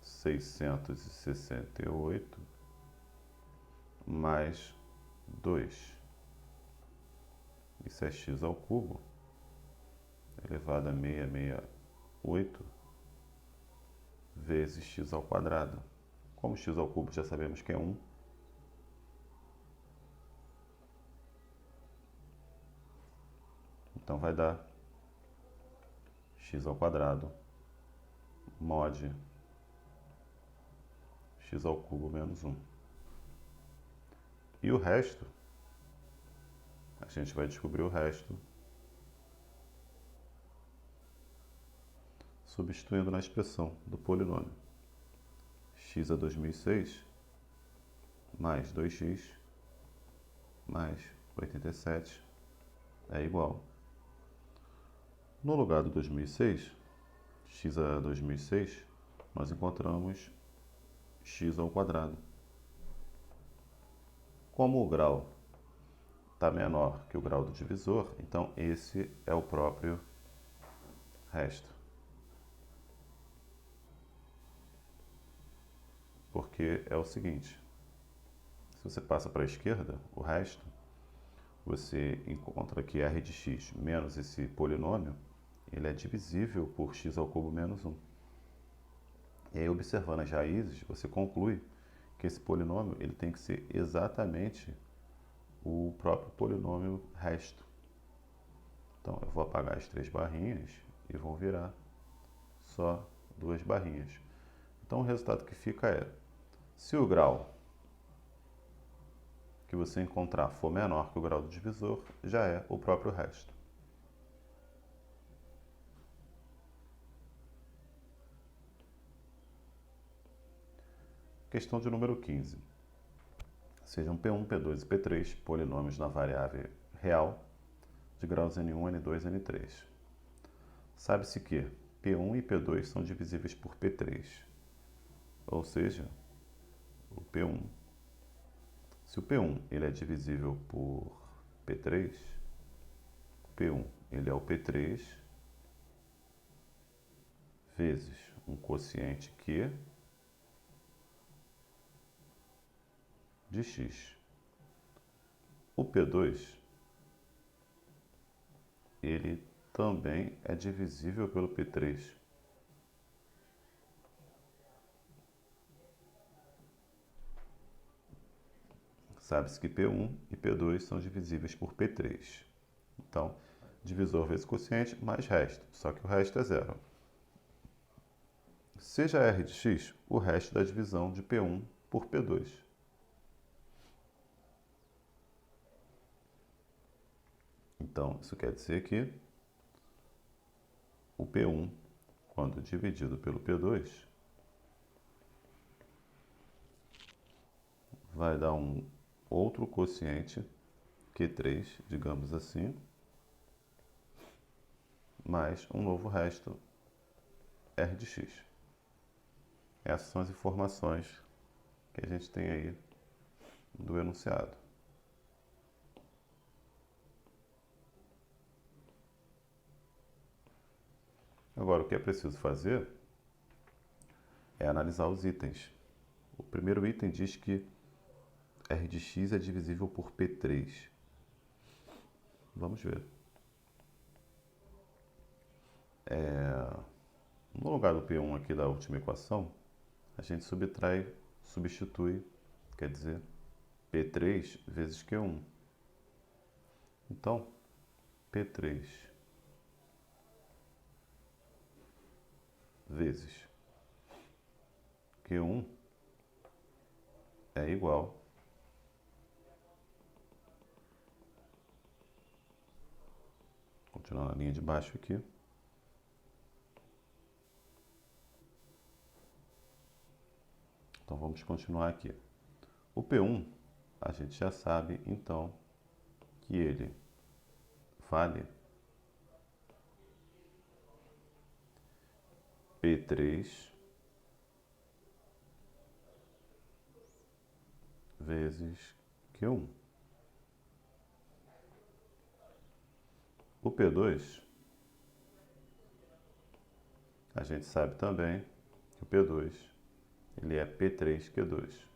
668 mais 2. Isso é x ao cubo elevado a 668 vezes x ao quadrado. Como x ao cubo já sabemos que é 1, então vai dar x ao quadrado mod x ao cubo menos 1. E o resto, a gente vai descobrir o resto substituindo na expressão do polinômio. x a 2006 mais 2x mais 87 é igual. No lugar do 2006, x a 2006, nós encontramos x ao quadrado. Como o grau está menor que o grau do divisor, então esse é o próprio resto. Porque é o seguinte, se você passa para a esquerda, o resto, você encontra que r de x menos esse polinômio, ele é divisível por x ao cubo menos 1. E aí, observando as raízes, você conclui que esse polinômio ele tem que ser exatamente o próprio polinômio resto. Então, eu vou apagar as 3 barrinhas e vão virar só 2 barrinhas. Então, o resultado que fica é, se o grau que você encontrar for menor que o grau do divisor, já é o próprio resto. Questão de número 15. Sejam P1, P2 e P3 polinômios na variável real de graus N1, N2 e N3. Sabe-se que P1 e P2 são divisíveis por P3, ou seja, o P1. Se o P1 ele é divisível por P3, o P1 ele é o P3 vezes um quociente Q de x. O P2 ele também é divisível pelo P3. Sabe-se que P1 e P2 são divisíveis por P3. Então, divisor vezes quociente mais resto, só que o resto é zero. Seja R de x o resto da divisão de P1 por P2. Então, isso quer dizer que o P1, quando dividido pelo P2, vai dar um outro quociente, Q3, digamos assim, mais um novo resto, R de x. Essas são as informações que a gente tem aí do enunciado. Agora, o que é preciso fazer é analisar os itens. O primeiro item diz que R de x é divisível por P3. Vamos ver. No lugar do P1 aqui da última equação, a gente substitui, quer dizer, P3 vezes Q1. Então, P3 vezes Q1 é igual continuando na linha de baixo aqui. Então, vamos continuar aqui. O P1, a gente já sabe, então, que ele vale P3 vezes Q1. O P2, a gente sabe também que o P2 ele é P3Q2.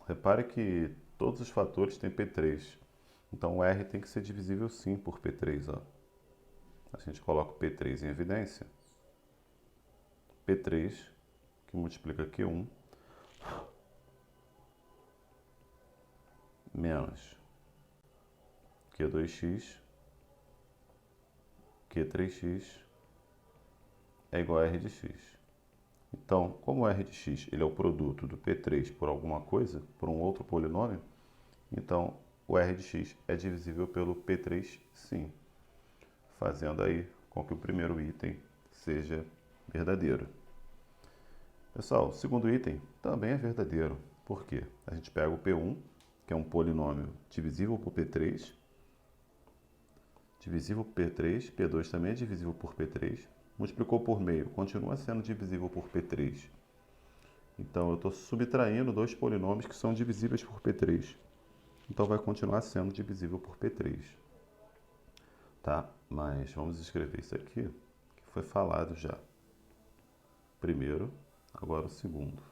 Repare que todos os fatores têm P3. Então, o R tem que ser divisível sim por P3. Ó. A gente coloca o P3 em evidência. P3, que multiplica Q1, menos Q2x, Q3x é igual a R de x. Então, como o R de x ele é o produto do P3 por alguma coisa, por um outro polinômio, então o R de x é divisível pelo P3 sim, fazendo aí com que o primeiro item seja verdadeiro. Pessoal, o segundo item também é verdadeiro. Por quê? A gente pega o P1, que é um polinômio divisível por P3, divisível por P3, P2 também é divisível por P3, multiplicou por meio, continua sendo divisível por P3. Então, eu estou subtraindo dois polinômios que são divisíveis por P3. Então, vai continuar sendo divisível por P3. Tá? Mas vamos escrever isso aqui, que foi falado já. Primeiro, agora o segundo.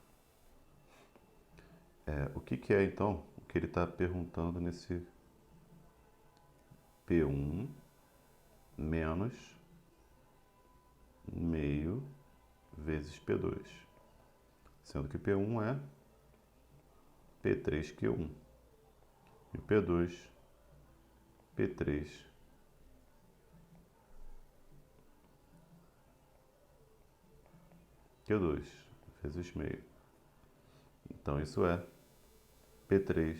O que é, então, o que ele está perguntando nesse P1 menos meio vezes P2. Sendo que P1 é P3Q1 e P2 P3Q2 vezes meio. Então, isso é P3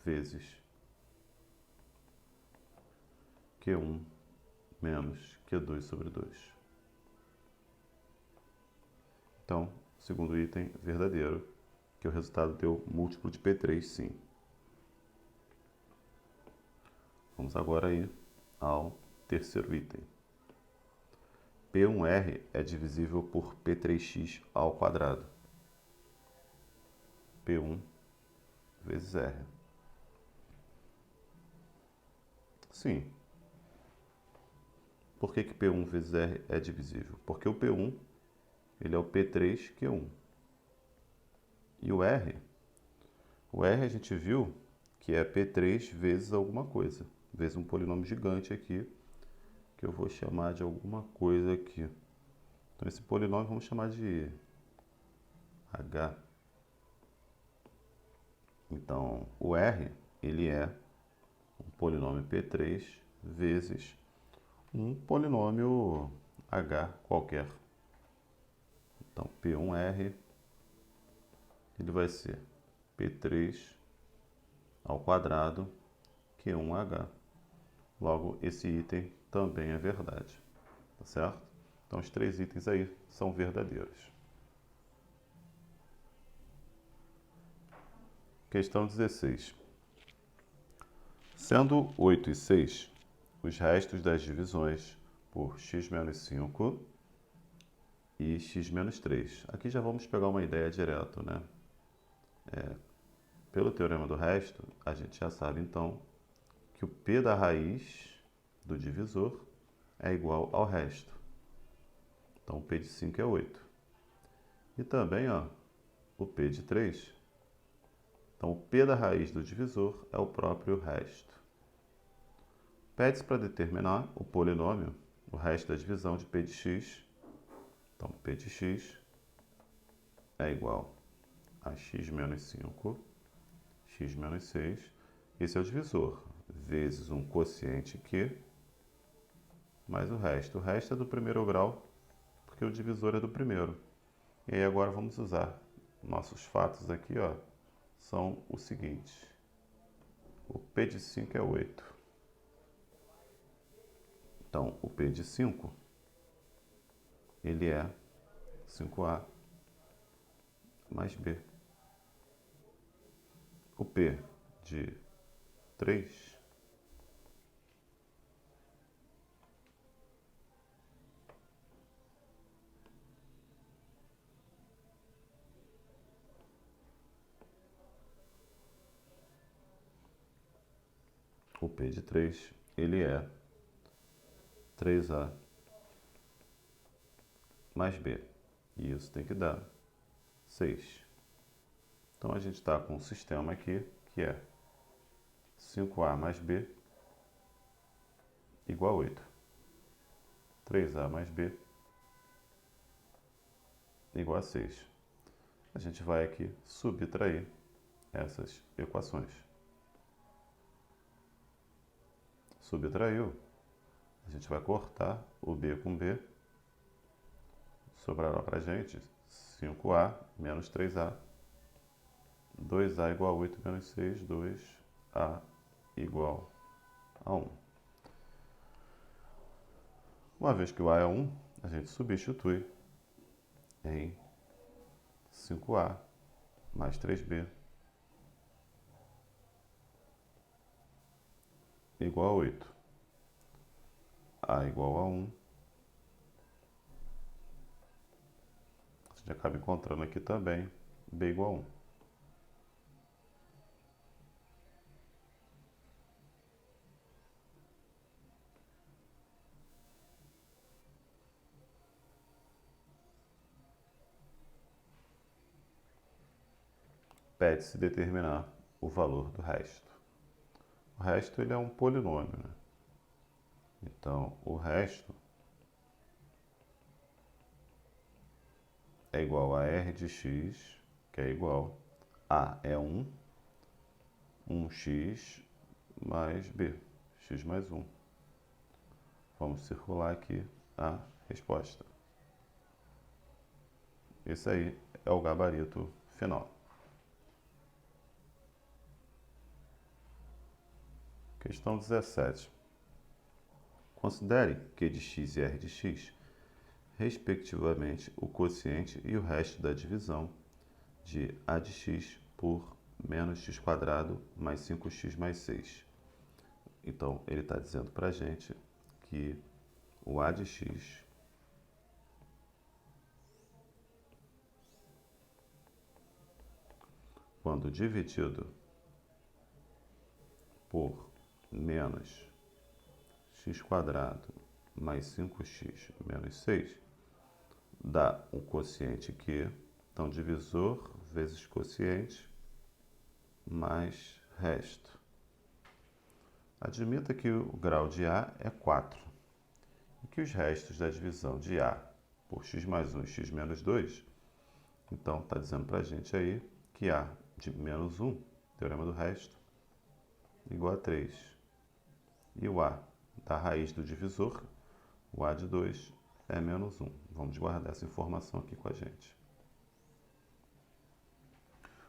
vezes Q1 menos Q2 sobre 2. Então, segundo item, verdadeiro, que o resultado deu múltiplo de P3, sim. Vamos agora aí ao terceiro item. P1R é divisível por P3x ao quadrado. P1 vezes R. Sim. Por que P1 vezes R é divisível? Porque o P1 ele é o P3Q1. E o R a gente viu que é P3 vezes alguma coisa. Vezes um polinômio gigante aqui, que eu vou chamar de alguma coisa aqui. Então, esse polinômio vamos chamar de H. Então, o R, ele é um polinômio P3 vezes um polinômio H qualquer. Então, P1R, ele vai ser P3 ao quadrado Q1H. Logo, esse item também é verdade. Tá certo? Então, os três itens aí são verdadeiros. Questão 16. Sendo 8 e 6 os restos das divisões por x menos 5 e x menos 3. Aqui já vamos pegar uma ideia direto, né? Pelo teorema do resto, a gente já sabe, então, que o p da raiz do divisor é igual ao resto. Então, o p de 5 é 8. E também, ó, o p de 3. Então, o p da raiz do divisor é o próprio resto. Pede-se para determinar o polinômio, o resto da divisão de p de x. Então, p de x é igual a x menos 5, x menos 6. Esse é o divisor, vezes um quociente q, mais o resto. O resto é do primeiro grau, porque o divisor é do primeiro. E aí agora vamos usar nossos fatos aqui, ó, são o seguinte. O p de 5 é 8. Então, o p de 5, ele é 5a mais b. O p de 3 o p de 3, ele é 3a mais b. E isso tem que dar 6. Então, a gente está com um sistema aqui que é 5a mais b igual a 8. 3a mais b igual a 6. A gente vai aqui subtrair essas equações. Subtraiu, a gente vai cortar o b com b sobrará para a gente 5A menos 3A. 2A igual a 8 menos 6, 2A igual a 1. Uma vez que o A é 1, a gente substitui em 5A mais 3B igual a 8. A igual a 1. A gente acaba encontrando aqui também B igual a 1. Pede-se determinar o valor do resto. O resto ele é um polinômio, né? Então, o resto é igual a R de x, que é igual a é 1, 1x mais b, x mais 1. Vamos circular aqui a resposta. Esse aí é o gabarito final. Questão 17. Considere Q de x e R de x, respectivamente, o quociente e o resto da divisão de A de x por menos x² mais 5x mais 6. Então, ele está dizendo para a gente que o A de x quando dividido por menos x² mais 5x menos 6 dá um quociente Q, então divisor vezes quociente mais resto. Admita que o grau de A é 4 e que os restos da divisão de A por x mais 1 e x menos 2, então está dizendo para a gente aí que A de menos 1, teorema do resto, igual a 3. E o A da raiz do divisor, o A de 2, é menos 1. Vamos guardar essa informação aqui com a gente.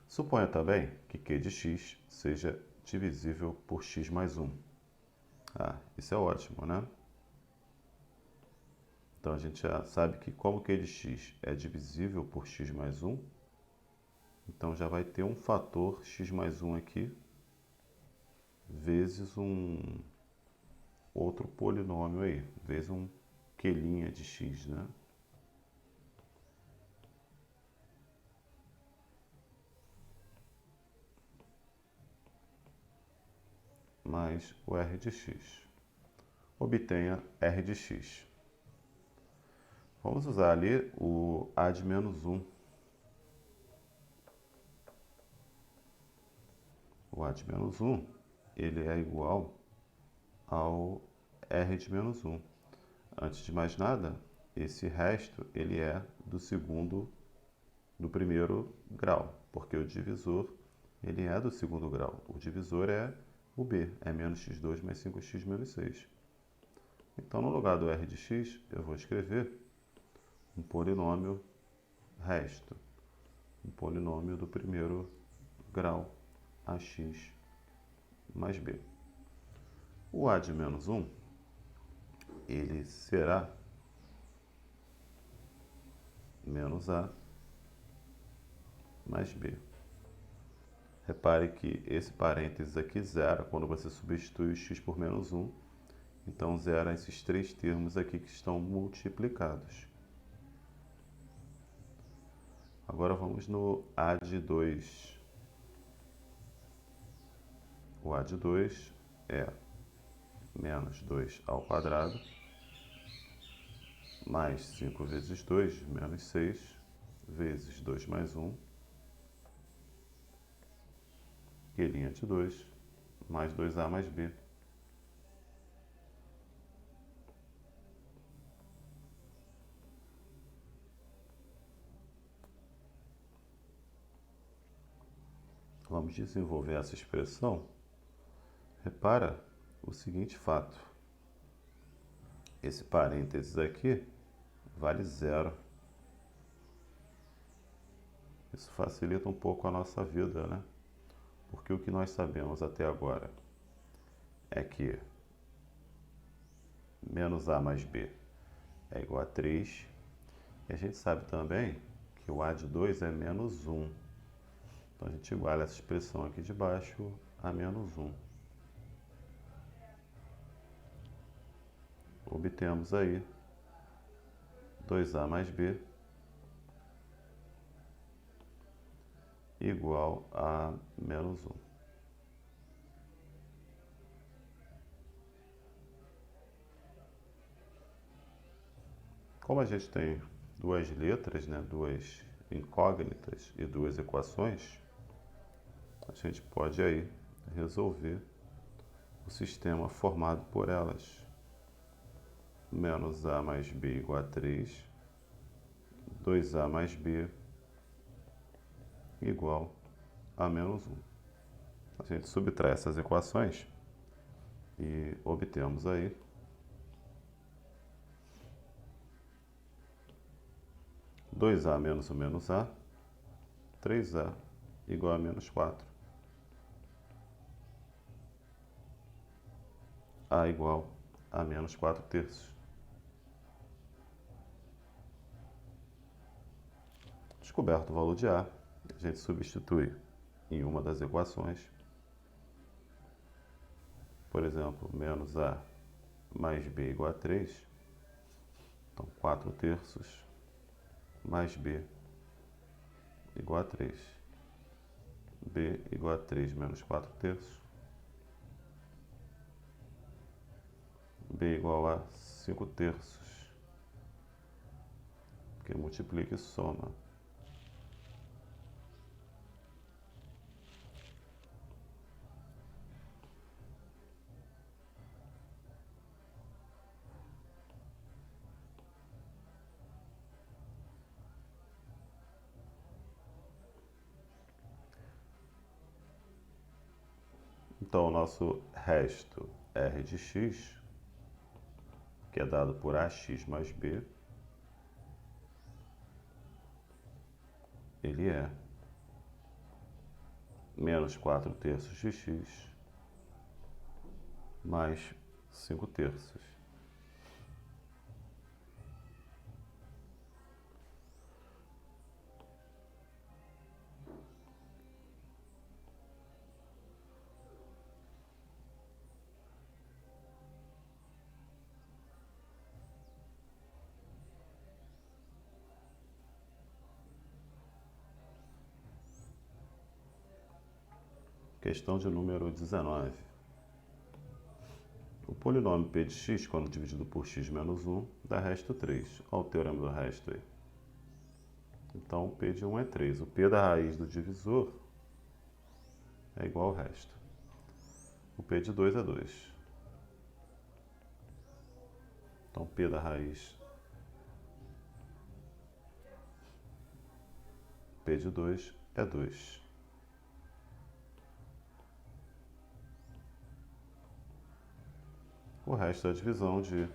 Suponha também que Q de x seja divisível por x mais 1. Isso é ótimo, né? Então, a gente já sabe que como Q de x é divisível por x mais 1, então já vai ter um fator x mais 1 aqui, vezes um outro polinômio aí, vezes um Q' de x, né? Mais o R de x. Obtenha R de x. Vamos usar ali o A de menos 1. O A de menos 1, ele é igual ao R de menos 1. Antes de mais nada, esse resto ele é do primeiro grau, porque o divisor ele é do segundo grau. O divisor é o B, é menos x2 mais 5x menos 6. Então, no lugar do R de x, eu vou escrever um polinômio resto, um polinômio do primeiro grau, ax mais b. O A de menos 1, ele será menos A mais b. Repare que esse parênteses aqui zera quando você substitui o x por menos 1. Então, zera esses três termos aqui que estão multiplicados. Agora, vamos no A de 2. O A de 2 é menos 2 ao quadrado, mais 5 vezes 2, menos 6, vezes 2 mais 1, Q' de 2, mais 2A mais B. Vamos desenvolver essa expressão. Repara o seguinte fato. Esse parênteses aqui vale zero. Isso facilita um pouco a nossa vida, né? Porque o que nós sabemos até agora é que menos A mais B é igual a 3. E a gente sabe também que o A de 2 é menos 1. Então a gente iguala essa expressão aqui de baixo a menos 1. Obtemos aí 2A mais B igual a menos 1. Como a gente tem duas letras, né, duas incógnitas e duas equações, a gente pode aí resolver o sistema formado por elas. Menos A mais B igual a 3, 2A mais B igual a menos 1. A gente subtrai essas equações e obtemos aí 2A menos o menos A, 3A igual a menos 4. A igual a menos 4 terços. Descoberto o valor de A, a gente substitui em uma das equações. Por exemplo, menos A mais B igual a 3. Então, 4 terços mais B igual a 3. B igual a 3 menos 4 terços. B igual a 5 terços. Porque multiplica e soma. Então, o nosso resto R de x, que é dado por AX mais B, ele é menos 4 terços de x mais 5 terços. Questão de número 19. O polinômio p de x, quando dividido por x menos 1, dá resto 3. Olha o teorema do resto aí. Então, p de 1 é 3. O p da raiz do divisor é igual ao resto. O p de 2 é 2. Então, p da raiz p de 2 é 2. O resto é a divisão de...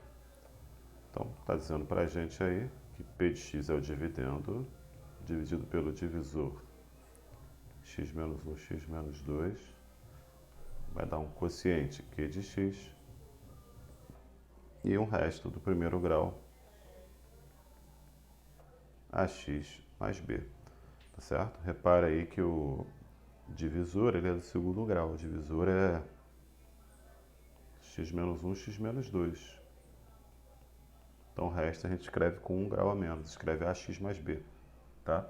Então, está dizendo para a gente aí que p de x é o dividendo, dividido pelo divisor x menos 1, x menos 2, vai dar um quociente q de x e um resto do primeiro grau ax mais b, tá certo? Repara aí que o divisor ele é do segundo grau, o divisor é x menos 1, x menos 2. Então o resto a gente escreve com 1 grau a menos, escreve ax mais b, tá?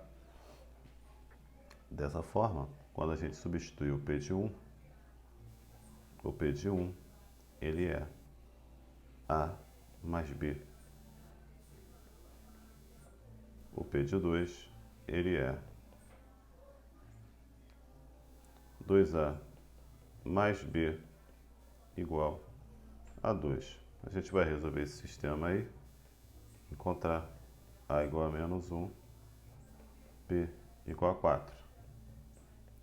Dessa forma, quando a gente substitui o p de 1, o p de 1 ele é a mais b. O p de 2 ele é 2a mais b igual a 2. A gente vai resolver esse sistema aí, encontrar a igual a menos 1, b igual a 4.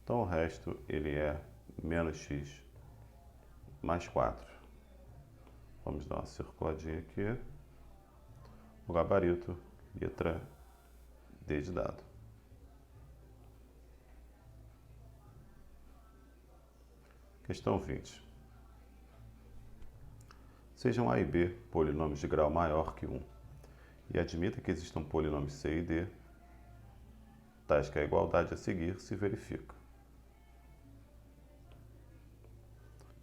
Então o resto ele é menos x mais 4. Vamos dar uma circuladinha aqui. O gabarito, letra D de dado. Questão 20. Sejam A e B polinômios de grau maior que 1 e admita que existam polinômios C e D, tais que a igualdade a seguir se verifica.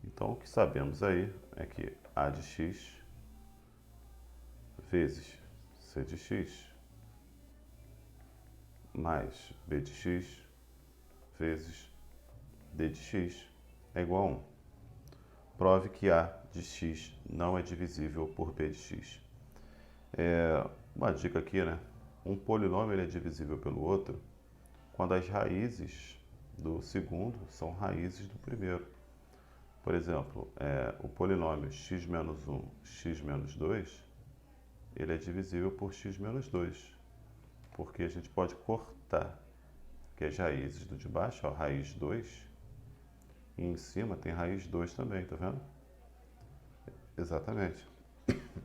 Então, o que sabemos aí é que A de x vezes C de x mais B de x vezes D de x é igual a 1. Prove que A de x não é divisível por B de x. Uma dica aqui, né? Um polinômio ele é divisível pelo outro quando as raízes do segundo são raízes do primeiro. Por exemplo, o polinômio x menos 1, x menos 2, ele é divisível por x menos 2, porque a gente pode cortar que as raízes do de baixo, ó, raiz 2, e em cima tem raiz 2 também, tá vendo? Exatamente.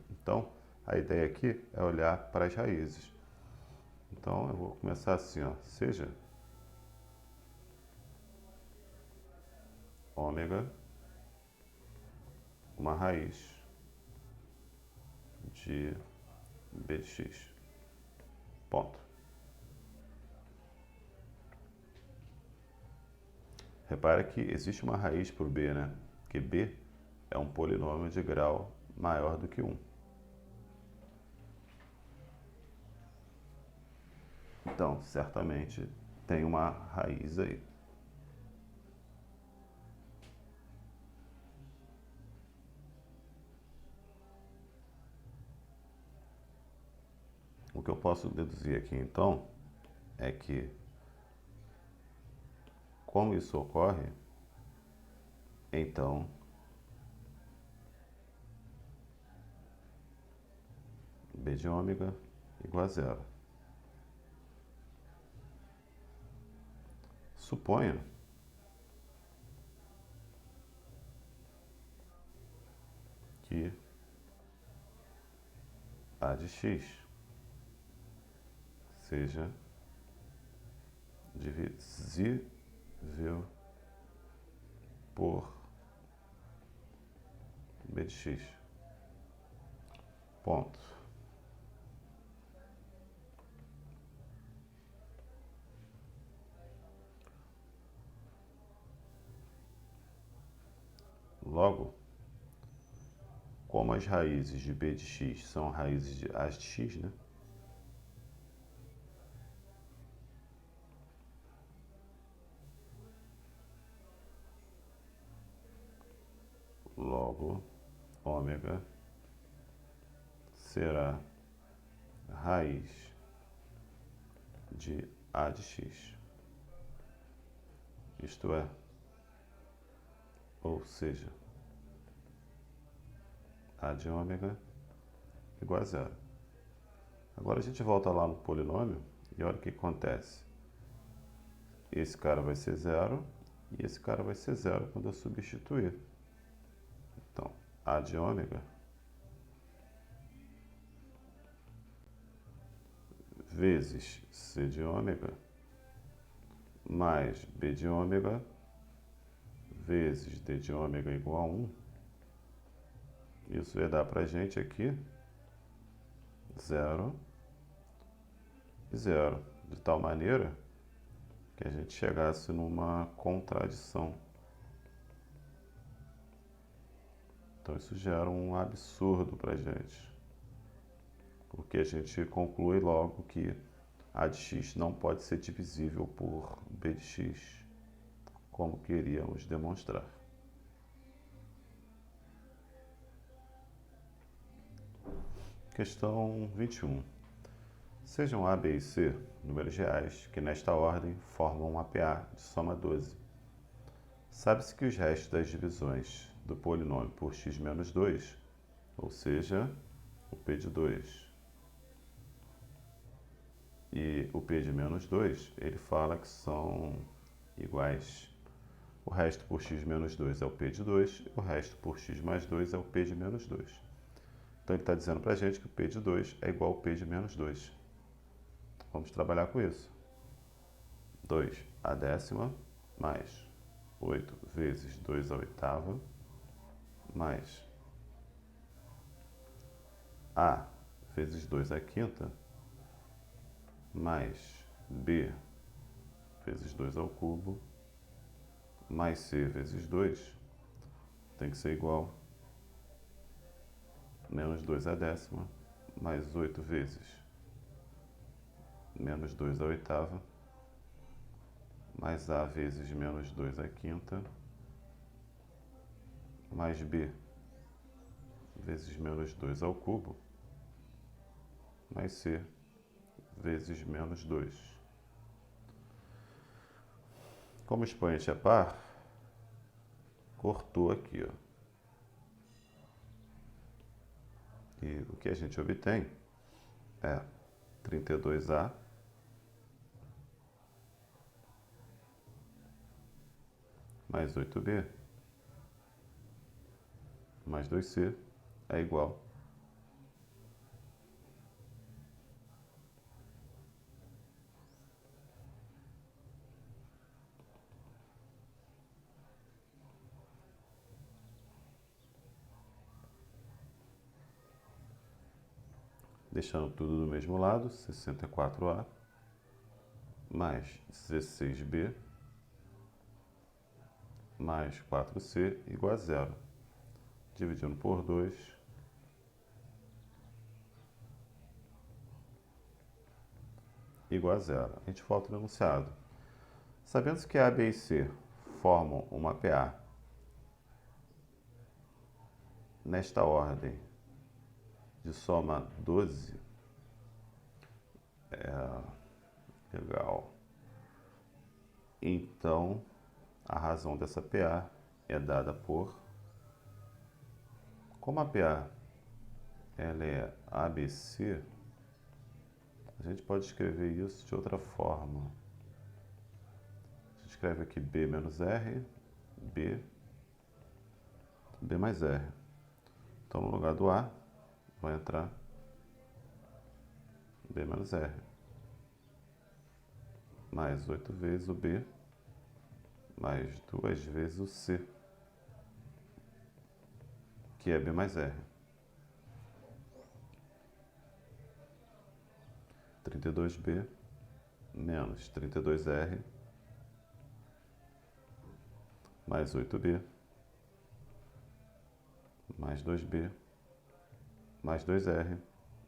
Então, a ideia aqui é olhar para as raízes. Então, eu vou começar assim, ó, seja ômega uma raiz de b de x. Ponto. Repara que existe uma raiz por b, né? Que b é um polinômio de grau maior do que 1. Então, certamente tem uma raiz aí. O que eu posso deduzir aqui, então, é que, como isso ocorre, então, b de ômega igual a zero. Suponha que A de x seja divisível por b de x. Ponto. Logo, como as raízes de b de x são raízes de a de x, né? Logo, ômega será raiz de a de x. Isto é, ou seja, a de ômega igual a zero. Agora a gente volta lá no polinômio e olha o que acontece. Esse cara vai ser zero e esse cara vai ser zero quando eu substituir. Então, a de ômega vezes c de ômega mais b de ômega vezes d de ômega igual a 1. Isso vai dar para a gente aqui 0 e 0, de tal maneira que a gente chegasse numa contradição. Então isso gera um absurdo para a gente, porque a gente conclui logo que a de x não pode ser divisível por b de x, como queríamos demonstrar. Questão 21. Sejam A, B e C números reais que, nesta ordem, formam um APA de soma 12. Sabe-se que os restos das divisões do polinômio por x menos 2, ou seja, o p de 2 e o p de menos 2, ele fala que são iguais. O resto por x menos 2 é o p de 2 e o resto por x mais 2 é o p de menos 2. Então ele está dizendo para a gente que o p de 2 é igual ao p de menos 2. Vamos trabalhar com isso. 2 a décima mais 8 vezes 2 à oitava, mais A vezes 2 à quinta, mais B vezes 2 ao cubo, mais C vezes 2, tem que ser igual a menos 2 à décima, mais 8 vezes menos 2 à oitava, mais A vezes menos 2 à quinta, mais B vezes menos 2 ao cubo, mais C vezes menos 2. Como o expoente é par, cortou aqui, ó. E o que a gente obtém é 32A mais 8B mais 2C é igual deixando tudo do mesmo lado, 64A mais 16B mais 4C igual a zero. Dividindo por 2, igual a zero. A gente volta no enunciado. Sabendo que A, B e C formam uma PA nesta ordem de soma 12, legal. Então, a razão dessa PA é dada por... Como a PA ela é ABC, a gente pode escrever isso de outra forma. A gente escreve aqui B menos R, B mais R. Então, no lugar do A, vai entrar B menos R. Mais 8 vezes o B, mais 2 vezes o C, que é B mais R. 32B menos 32R mais 8B mais 2B mais 2R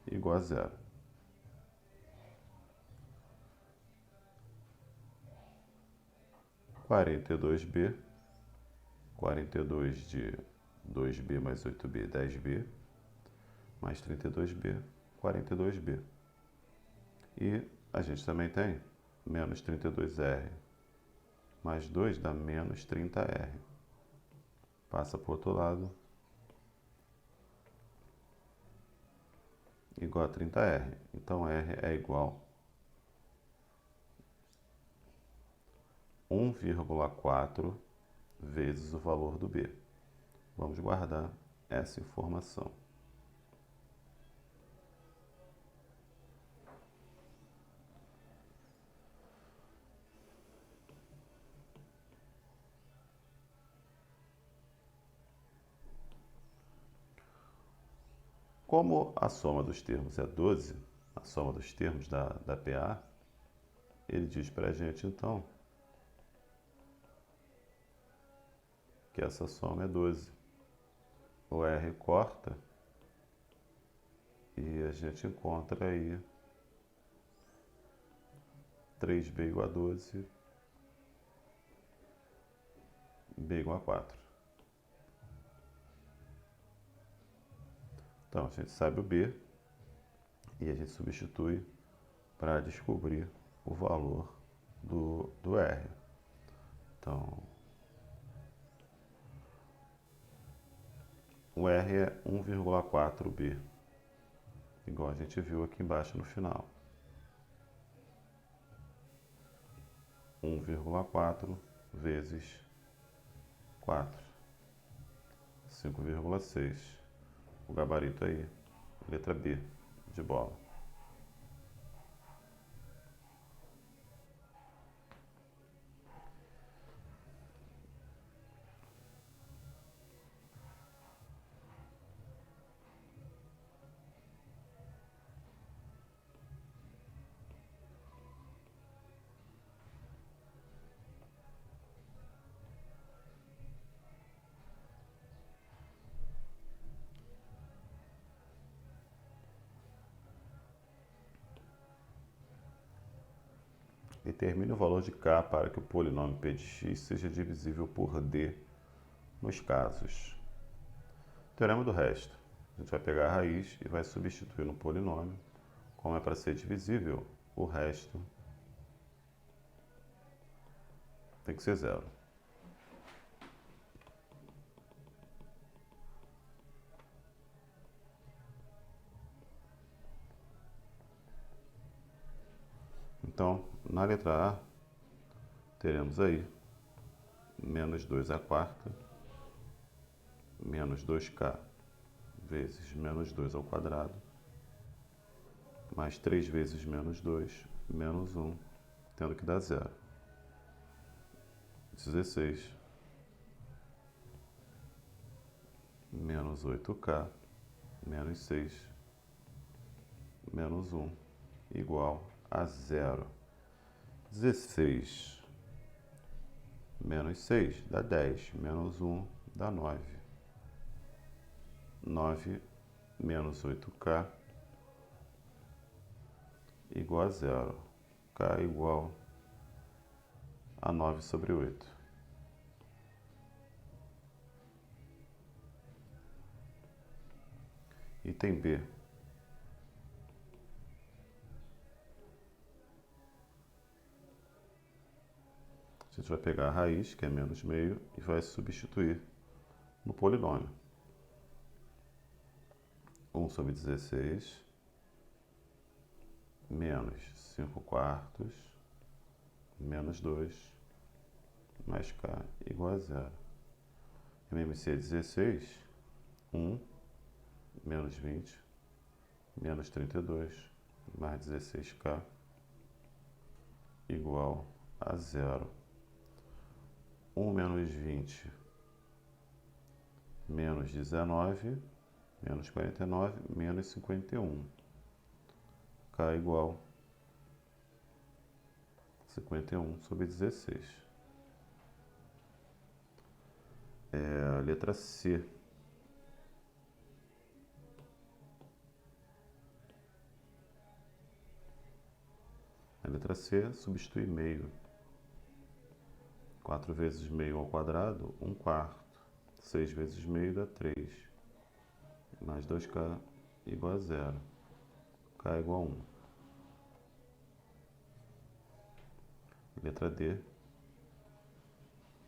igual a zero. Quarenta e dois B, 42 de 2B mais 8B, 10B, mais 32B, 42B. E a gente também tem menos 32R mais 2 dá menos 30R. Passa para o outro lado, igual a 30R. Então, R é igual a 1,4 vezes o valor do B. Vamos guardar essa informação. Como a soma dos termos é 12, a soma dos termos da PA, ele diz para a gente, então, que essa soma é 12. O R corta e a gente encontra aí 3B igual a 12, B igual a 4. Então, a gente sabe o B e a gente substitui para descobrir o valor do R. Então, o R é 1,4B, igual a gente viu aqui embaixo no final. 1,4 vezes 4, 5,6. O gabarito aí, letra B, de bola. Determine o valor de k para que o polinômio p de x seja divisível por d nos casos. Teorema do resto. A gente vai pegar a raiz e vai substituir no polinômio. Como é para ser divisível, o resto tem que ser zero. Então, na letra A, teremos aí menos 2 à quarta, menos 2k vezes menos 2 ao quadrado, mais 3 vezes menos 2, menos 1, tendo que dar zero. 16 menos 8k menos 6 menos 1 igual a zero. 16 menos 6 dá 10, menos 1 dá 9. 9 menos 8k igual a zero. K igual a 9 sobre 8. Item B. A gente vai pegar a raiz, que é menos meio, e vai substituir no polinômio. 1 sobre 16 menos 5 quartos menos 2 mais k igual a zero. MMC é 16, 1 menos 20 menos 32 mais 16k igual a zero. 1 menos 20 menos 19 menos 49 menos 51. K igual a 51 sobre 16. A letra C. A letra C substitui meio. 4 vezes meio ao quadrado, 1 quarto. 6 vezes meio dá 3. Mais 2k igual a zero. K igual a 1. Letra D.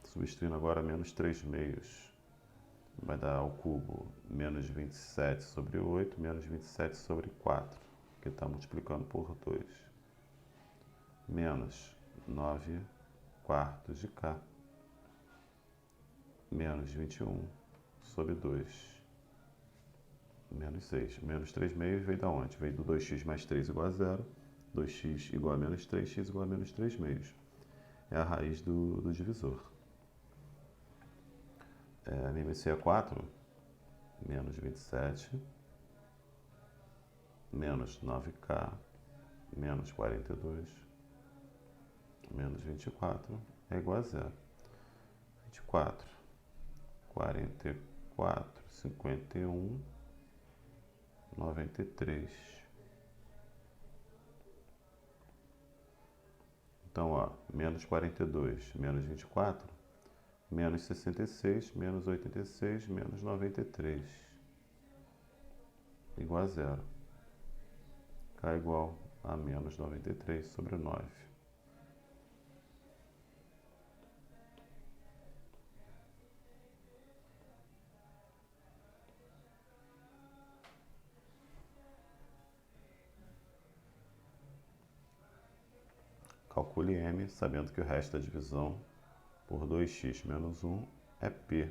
Substituindo agora menos 3 meios. Vai dar ao cubo menos 27 sobre 8, menos 27 sobre 4, que está multiplicando por 2. Menos 9 quartos de k, menos 21 sobre 2, menos 6. Menos 3 meios veio da onde? Veio do 2x mais 3 igual a 0, 2x igual a menos 3, x igual a menos 3 meios. É a raiz do divisor. MMC é 4, menos 27, menos 9k, menos 42, menos 24 é igual a zero. 24, 44, 51, 93. Então, ó, menos 42, menos 24, menos 66, menos 86, menos 93, igual a zero. K igual a menos 93 sobre 9. Calcule M, sabendo que o resto da divisão por 2x menos 1 é P.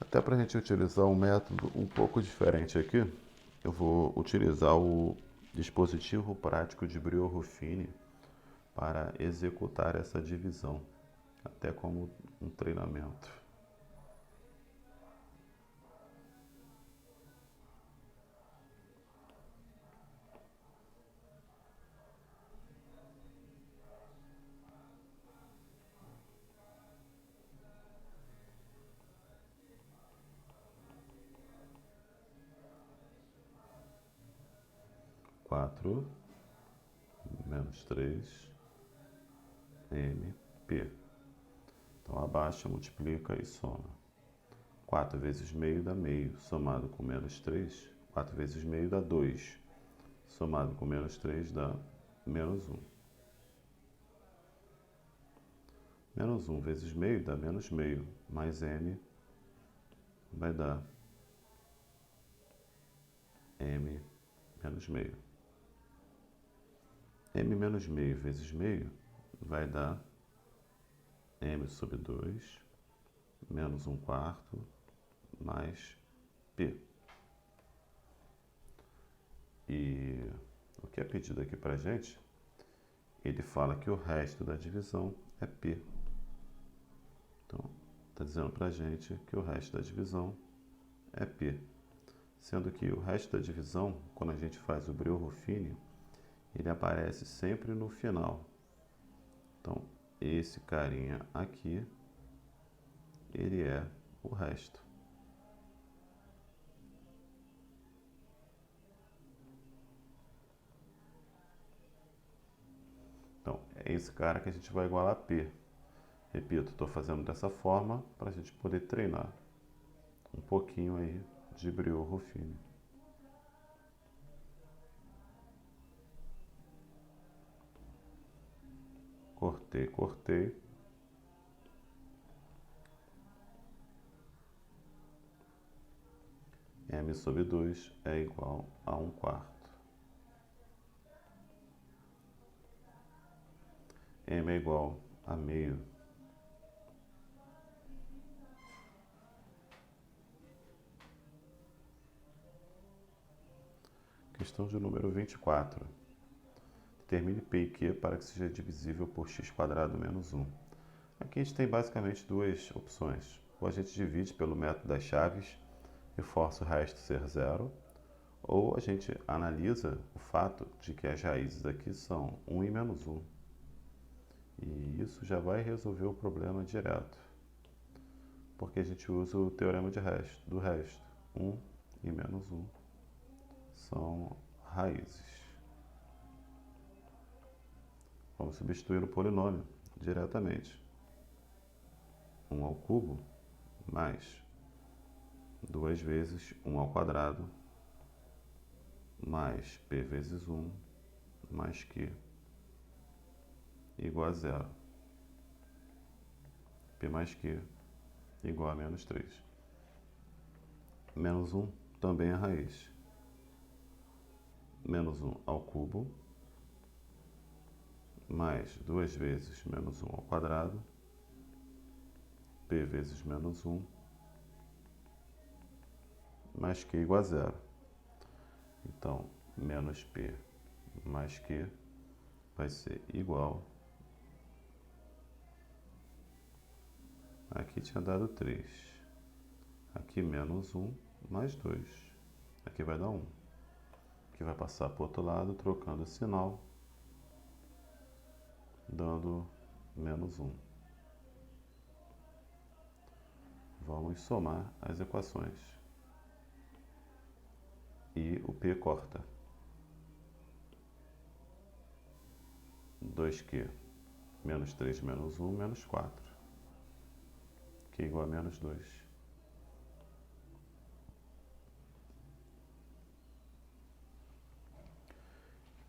Até para a gente utilizar um método um pouco diferente aqui, eu vou utilizar o dispositivo prático de Brio-Ruffini para executar essa divisão, até como um treinamento. 4 menos 3 MP. Então, abaixa, multiplica e soma. 4 vezes meio dá meio, somado com menos 3. 4 vezes meio dá 2, somado com menos 3 dá menos 1. Menos 1 vezes meio dá menos meio, mais m vai dar m menos meio. M menos meio vezes meio vai dar m sobre 2 menos 1 quarto mais p. E o que é pedido aqui para a gente? Ele fala que o resto da divisão é p. Então, está dizendo para a gente que o resto da divisão é p. Sendo que o resto da divisão, quando a gente faz o Breuer-Ruffini, ele aparece sempre no final. Então, esse carinha aqui, ele é o resto. Então, é esse cara que a gente vai igualar a P. Repito, estou fazendo dessa forma para a gente poder treinar um pouquinho aí de Breuer-Ruffini. Cortei, cortei. M sobre 2 é igual a 1 quarto. M é igual a meio. Questão de número 24. Determine P e Q para que seja divisível por x² menos 1. Aqui a gente tem basicamente duas opções. Ou a gente divide pelo método das chaves e força o resto ser zero, ou a gente analisa o fato de que as raízes aqui são 1 e menos 1. E isso já vai resolver o problema direto, porque a gente usa o teorema do resto. 1 e menos 1 são raízes. Vamos substituir o polinômio diretamente. 1 ao cubo mais 2 vezes 1 ao quadrado mais p vezes 1 mais q igual a zero. P mais q igual a menos 3. Menos 1 também é raiz. Menos 1 ao cubo mais 2 vezes menos 1 ao quadrado, p vezes menos 1, mais q igual a zero. Então, menos p mais q vai ser igual. Aqui tinha dado 3. Aqui menos 1 mais 2. Aqui vai dar 1. Aqui vai passar para o outro lado, trocando o sinal, dando menos 1. Vamos somar as equações. E o P corta. 2Q menos 3 menos 1 menos 4. Q igual a menos 2.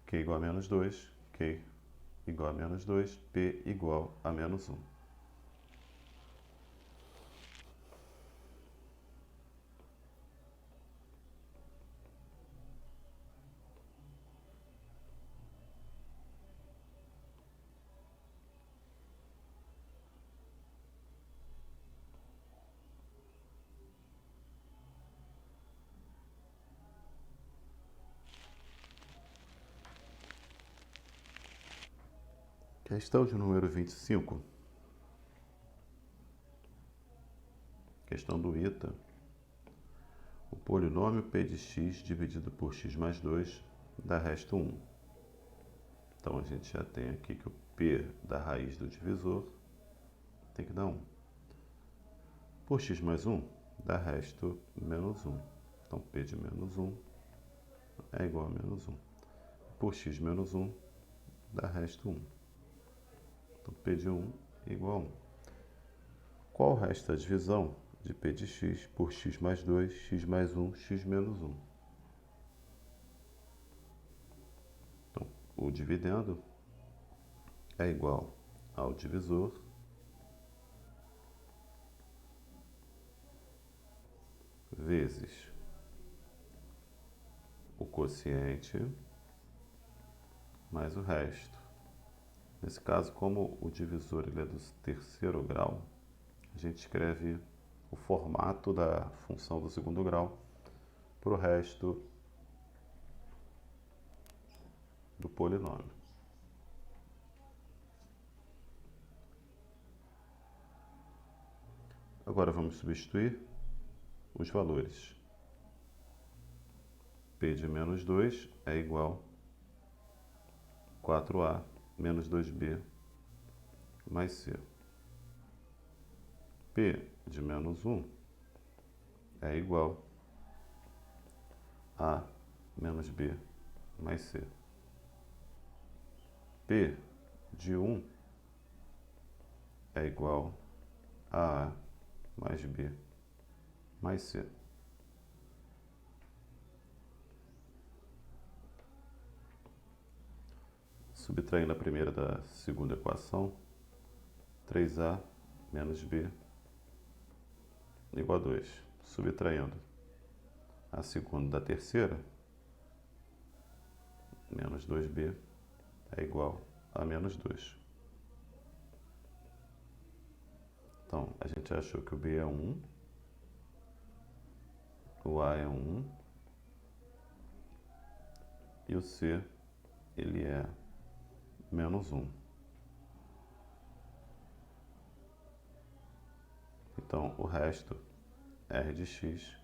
Q igual a menos 2. Q igual a menos 2. P igual a menos 1. Questão de número 25. Questão do ITA. O polinômio P de x dividido por x mais 2 dá resto 1. Então, a gente já tem aqui que o P da raiz do divisor tem que dar 1. Por x mais 1 dá resto menos 1. Então, P de menos 1 é igual a menos 1. por x menos 1 dá resto 1. Então, P de 1 igual a 1. Qual o resto da divisão de P de x por x mais 2, x mais 1, x menos 1? Então, o dividendo é igual ao divisor vezes o quociente mais o resto. Nesse caso, como o divisor ele é do terceiro grau, a gente escreve o formato da função do segundo grau para o resto do polinômio. Agora vamos substituir os valores. P de menos 2 é igual a 4a menos 2b mais c. P de menos 1 é igual a menos b mais c. P de 1 é igual a mais b mais c. Subtraindo a primeira da segunda equação, 3a menos b igual a 2. Subtraindo a segunda da terceira, menos 2b é igual a menos 2. Então, a gente achou que o b é 1, o a é 1 e o c ele é menos 1. Então, o resto, r de x